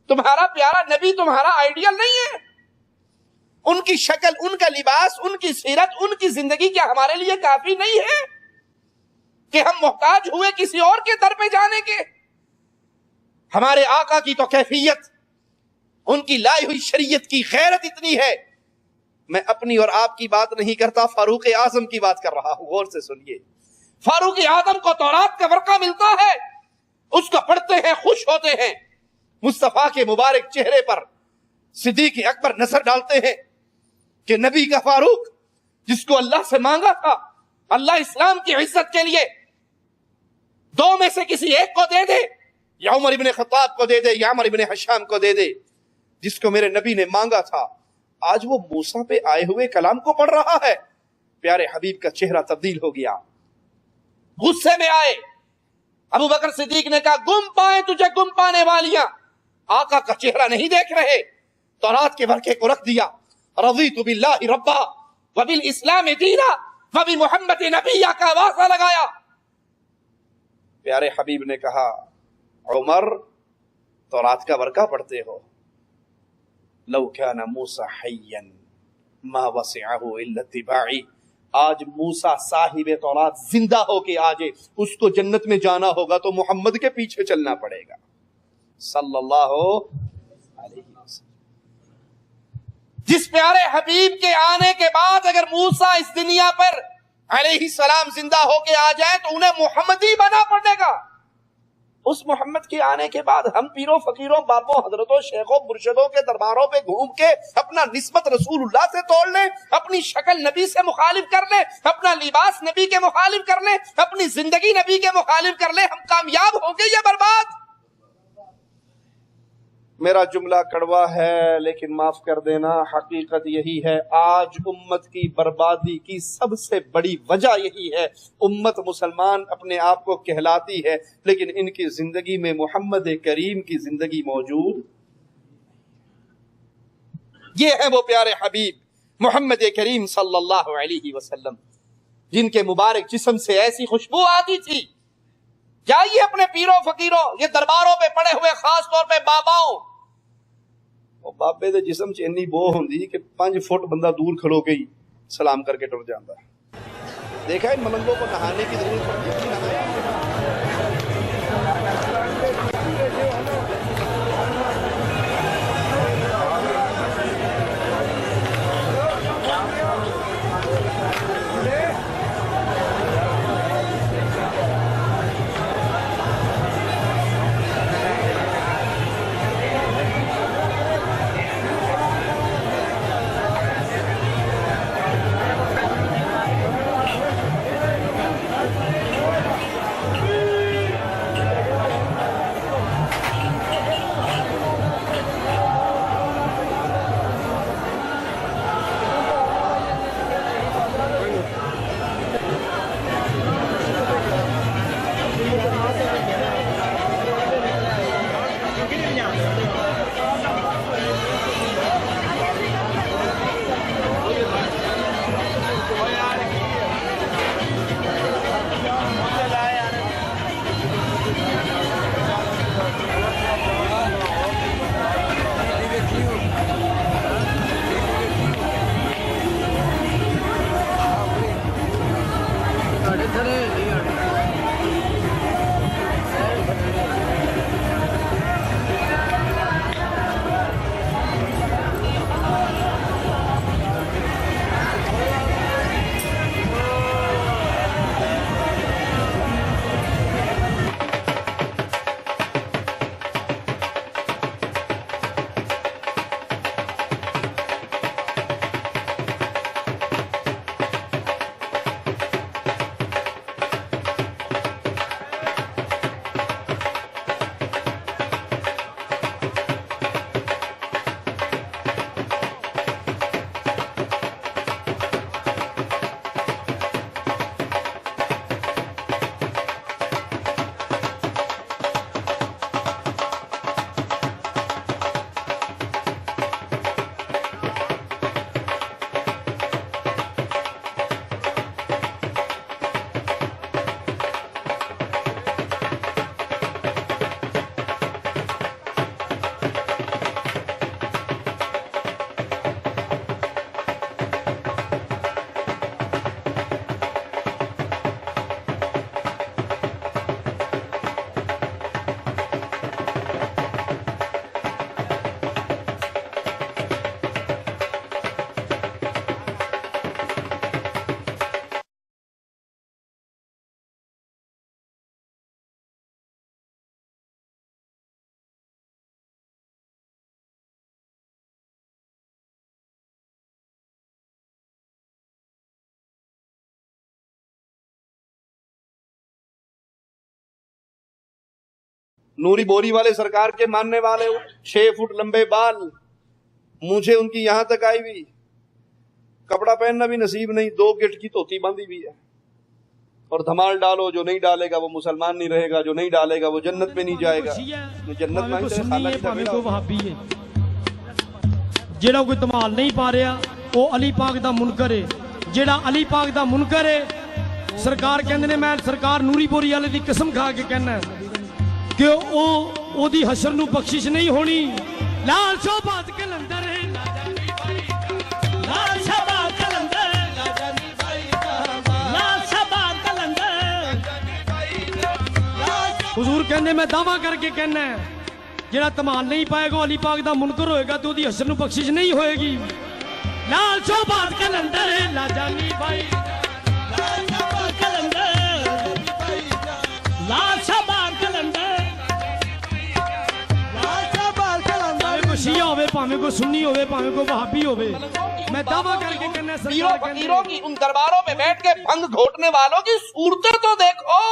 تمہارا پیارا نبی تمہارا آئیڈیل نہیں ہے، ان کی شکل، ان کا لباس، ان کی سیرت، ان کی زندگی کیا ہمارے لیے کافی نہیں ہے کہ ہم محتاج ہوئے کسی اور کے در پہ جانے کے؟ ہمارے آقا کی تو کیفیت، ان کی لائی ہوئی شریعت کی غیرت اتنی ہے۔ میں اپنی اور آپ کی بات نہیں کرتا، فاروق اعظم کی بات کر رہا ہوں، غور سے سنیے۔ فاروق اعظم کو تورات کا ورقہ ملتا ہے، اس کو پڑھتے ہیں، خوش ہوتے ہیں، مصطفیٰ کے مبارک چہرے پر صدیق اکبر نظر ڈالتے ہیں کہ نبی کا فاروق جس کو اللہ سے مانگا تھا اللہ اسلام کی عزت کے لیے، دو میں سے کسی ایک کو دے دے، یا عمر ابن خطاب کو دے دے یا عمر ابن حشام کو دے دے، جس کو میرے نبی نے مانگا تھا، آج وہ موسیٰ پہ آئے ہوئے کلام کو پڑھ رہا ہے۔ پیارے حبیب کا چہرہ تبدیل ہو گیا، غصے میں آئے۔ ابو بکر صدیق نے کہا گم پائیں تجھے گم پانے والیاں، آقا کا چہرہ نہیں دیکھ رہے۔ تورات کے ورقے کو رکھ دیا، رضیت باللہ ربا وبالاسلام دینا وبمحمد نبیہ کا واسطہ لگایا۔ پیارے حبیب نے کہا عمر تورات کا ورقہ پڑھتے ہو، لو کان موسیٰ حیا ما وسعہ الا اتباعی، آج موسیٰ صاحب تورات زندہ ہو کے آجے، اس کو جنت میں جانا ہوگا تو محمد کے پیچھے چلنا پڑے گا صلی اللہ علیہ وسلم۔ جس پیارے حبیب کے آنے کے بعد اگر موسیٰ اس دنیا پر علیہ السلام زندہ ہو کے آ جائے تو انہیں محمدی بنا پڑے گا۔ اس محمد کے آنے کے بعد ہم پیروں فقیروں باپوں حضرتوں شیخوں مرشدوں کے درباروں پہ گھوم کے اپنا نسبت رسول اللہ سے توڑ لیں، اپنی شکل نبی سے مخالف کر لیں، اپنا لباس نبی کے مخالف کر لیں، اپنی زندگی نبی کے مخالف کر لیں، ہم کامیاب ہوں گے یا برباد؟ میرا جملہ کڑوا ہے لیکن معاف کر دینا، حقیقت یہی ہے۔ آج امت کی بربادی کی سب سے بڑی وجہ یہی ہے، امت مسلمان اپنے آپ کو کہلاتی ہے لیکن ان کی زندگی میں محمد کریم کی زندگی موجود۔ یہ ہے وہ پیارے حبیب محمد کریم صلی اللہ علیہ وسلم جن کے مبارک جسم سے ایسی خوشبو آتی تھی۔ جائیے اپنے پیروں فقیروں یہ درباروں پہ پڑے ہوئے خاص طور پہ باباؤں، وہ بابے دے جسم چ انی بو ہوندی کہ 5 فٹ بندہ دور کھلو گئی سلام کر کے ٹر جاتا ہے۔ دیکھا ان ملنگوں کو نہانے کی ضرورت پڑتی ہے۔ نوری بوری والے سرکار کے ماننے والے 6 فٹ لمبے بال، مجھے ان کی یہاں تک آئی ہوئی، کپڑا پہننا بھی نصیب نہیں، 2 گٹ کی دھوتی باندھی ہوئی ہے، اور دھمال ڈالو، جو نہیں ڈالے گا وہ مسلمان نہیں رہے گا، جو نہیں ڈالے گا وہ جنت میں نہیں جائے گا۔ جنت میں جیڑا کوئی دھمال نہیں پا رہا وہ علی پاک دا منکر ہے، جیڑا علی پاک دا منکر ہے سرکار کہندے نے، میں سرکار نوری پوری والے دی قسم کھا کے کہنا کہ او دی حشر نو بخشش نہیں ہونی۔ لال شہباز کلندر ہے، لال شہباز کلندر، لال شہباز کلندر، حضور کہندے میں دعویٰ کر کے کہنا ہے جیڑا تمال نہیں پائے گا علی پاک دا منکر ہوئے گا تو دی حشر نو بخشش نہیں ہوئے گی۔ لال شہباز کلندر ہے، لاجانی بھائی، لال شہباز کلندر، لال شہباز کلندر، لال شہباز کلندر، پاوے کو شیعہ ہوئے، پاوے کو سنی ہوئے، پاوے کو وہابی ہوئے، میں دعویٰ کر کے کہنا ہے پیروں فقیروں کی ان درباروں میں بیٹھ کے بھنگ گھوٹنے والوں کی صورتیں تو دیکھو،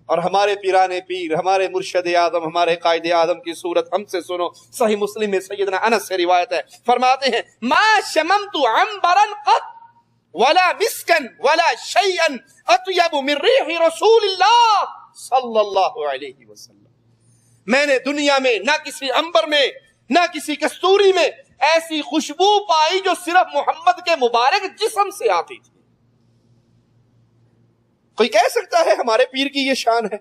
اور ہمارے پیرانے پیر، ہمارے مرشد اعظم، ہمارے قائد اعظم کی صورت ہم سے سنو۔ صحیح مسلم میں سیدنا انس سے روایت ہے، فرماتے ہیں ما شممت عنبرا قط ولا مسکا ولا شیئا اطیب من ریح رسول اللہ صلی اللہ علیہ وسلم۔ میں نے دنیا میں نہ کسی عنبر میں نہ کسی کستوری میں ایسی خوشبو پائی جو صرف محمد کے مبارک جسم سے آتی تھی۔ کوئی کہہ سکتا ہے ہمارے پیر کی یہ شان ہے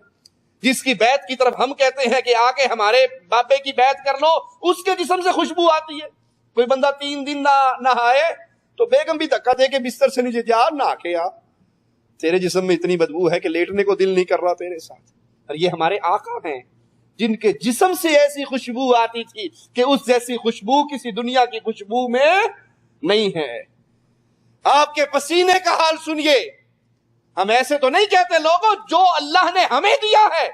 جس کی بیعت کی طرف ہم کہتے ہیں کہ آ کے ہمارے بابے کی بیعت کر لو، اس کے جسم سے خوشبو آتی ہے؟ کوئی بندہ 3 دن نہ نہائے تو بیگم بھی دھکا دے کے بستر سے نیچے جا، نہا کے آ، تیرے جسم میں اتنی بدبو ہے کہ لیٹنے کو دل نہیں کر رہا تیرے ساتھ۔ اور یہ ہمارے آقا ہیں جن کے جسم سے ایسی خوشبو آتی تھی کہ اس جیسی خوشبو کسی دنیا کی خوشبو میں نہیں ہے۔ آپ کے پسینے کا حال سنیے، ہم ایسے تو نہیں کہتے لوگوں، جو اللہ نے ہمیں دیا ہے،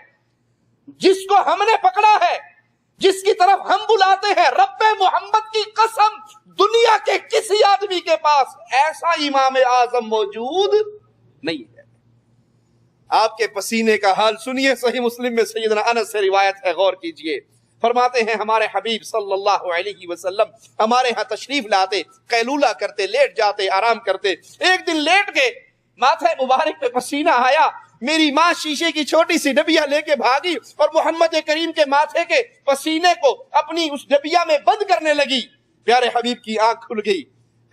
جس کو ہم نے پکڑا ہے، جس کی طرف ہم بلاتے ہیں، رب محمد کی قسم دنیا کے کسی آدمی کے پاس ایسا امام اعظم موجود نہیں ہے۔ آپ کے پسینے کا حال سنیے، صحیح مسلم میں سیدنا انس سے روایت ہے، غور کیجئے۔ فرماتے ہیں ہمارے حبیب صلی اللہ علیہ وسلم ہمارے ہاں تشریف لاتے، قیلولہ کرتے، لیٹ جاتے، آرام کرتے۔ ایک دن لیٹ گئے، ماتھے مبارک پہ پسینہ آیا، میری ماں شیشے کی چھوٹی سی ڈبیا لے کے بھاگی اور محمد کریم کے ماتھے کے پسینے کو اپنی اس ڈبیا میں بند کرنے لگی۔ پیارے حبیب کی آنکھ کھل گئی،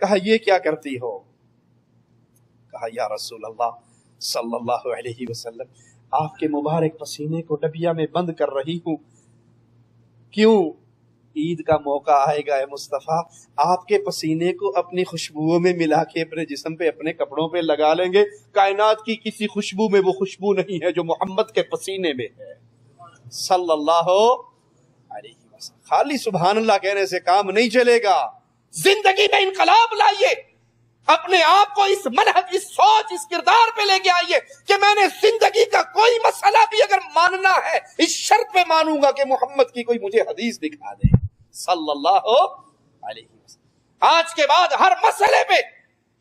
کہا یہ کیا کرتی ہو؟ کہا یا رسول اللہ صلی اللہ علیہ وسلم، آپ کے مبارک پسینے کو ڈبیا میں بند کر رہی ہوں۔ کیوں؟ عید کا موقع آئے گا اے مصطفیٰ، آپ کے پسینے کو اپنی خوشبوؤں میں ملا کے اپنے جسم پہ، اپنے کپڑوں پہ لگا لیں گے۔ کائنات کی کسی خوشبو میں وہ خوشبو نہیں ہے جو محمد کے پسینے میں ہے صلی اللہ علیہ وسلم۔ خالی سبحان اللہ کہنے سے کام نہیں چلے گا، زندگی میں انقلاب لائیے، اپنے آپ کو اس منہج، اس سوچ، اس کردار پہ لے کے آئیے کہ میں نے زندگی کا کوئی مسئلہ بھی اگر ماننا ہے اس شرط پہ مانوں گا کہ محمد کی کوئی مجھے حدیث دکھا دے صلی اللہ علیہ وسلم۔ آج کے بعد ہر مسئلے پہ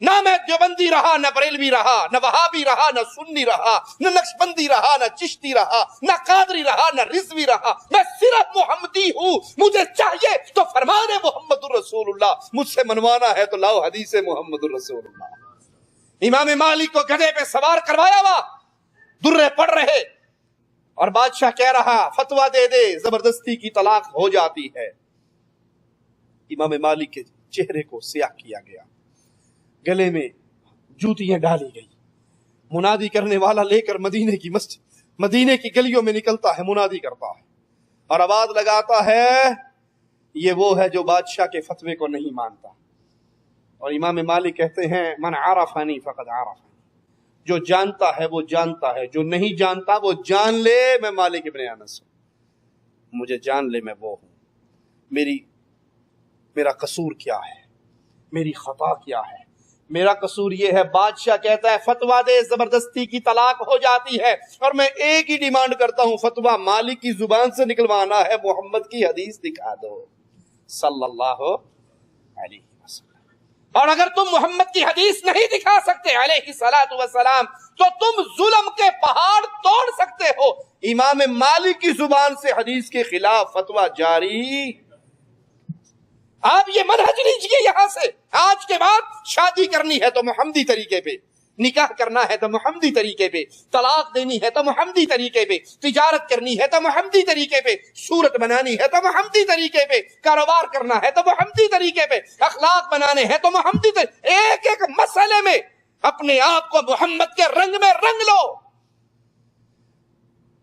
نہ میں دیوبندی رہا، نہ بریلوی رہا، نہ وہابی رہا، نہ سنی رہا، نہ نقشبندی رہا، نہ چشتی رہا، نہ قادری رہا، نہ رضوی رہا، میں صرف محمدی ہوں۔ مجھے چاہیے تو فرمان محمد الرسول اللہ، مجھ سے منوانا ہے تو لاؤ حدیث محمد الرسول اللہ۔ امام مالک کو گدھے پہ سوار کروایا ہوا، درے پڑھ رہے، اور بادشاہ کہہ رہا فتویٰ دے دے، زبردستی کی طلاق ہو جاتی ہے۔ امام مالک کے چہرے کو سیاہ کیا گیا، گلے میں جوتیاں ڈالی گئی، منادی کرنے والا لے کر مدینے کی مسجد، مدینے کی گلیوں میں نکلتا ہے، منادی کرتا ہے اور آواز لگاتا ہے یہ وہ ہے جو بادشاہ کے فتوے کو نہیں مانتا۔ اور امام مالک کہتے ہیں من عرفنی فقد عرفنی، جو جانتا ہے وہ جانتا ہے، جو نہیں جانتا وہ جان لے میں مالک ابن انس ہوں، مجھے جان لے میں وہ ہوں، میرا قصور کیا ہے، میری خطا کیا ہے۔ میرا قصور یہ ہے، بادشاہ کہتا ہے فتویٰ دے، زبردستی کی طلاق ہو جاتی ہے، اور میں ایک ہی ڈیمانڈ کرتا ہوں، فتویٰ مالک کی زبان سے نکلوانا ہے، محمد کی حدیث دکھا دو صلی اللہ علیہ وسلم۔ اور اگر تم محمد کی حدیث نہیں دکھا سکتے علیہ الصلوۃ والسلام تو تم ظلم کے پہاڑ توڑ سکتے ہو۔ امام مالک کی زبان سے حدیث کے خلاف فتویٰ جاری۔ آپ یہ منہج لیجیے یہاں سے، آج کے بعد شادی کرنی ہے تو محمدی طریقے پہ، نکاح کرنا ہے تو محمدی طریقے پہ، طلاق دینی ہے تو محمدی طریقے پہ، تجارت کرنی ہے تو محمدی طریقے پہ، صورت بنانی ہے تو محمدی طریقے پہ، کاروبار کرنا ہے تو محمدی طریقے پہ، اخلاق بنانے ہیں تو محمدی طریقے، ایک ایک مسئلے میں اپنے آپ کو محمد کے رنگ میں رنگ لو۔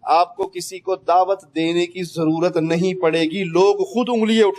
آپ کو کسی کو دعوت دینے کی ضرورت نہیں پڑے گی، لوگ خود انگلیاں اٹھا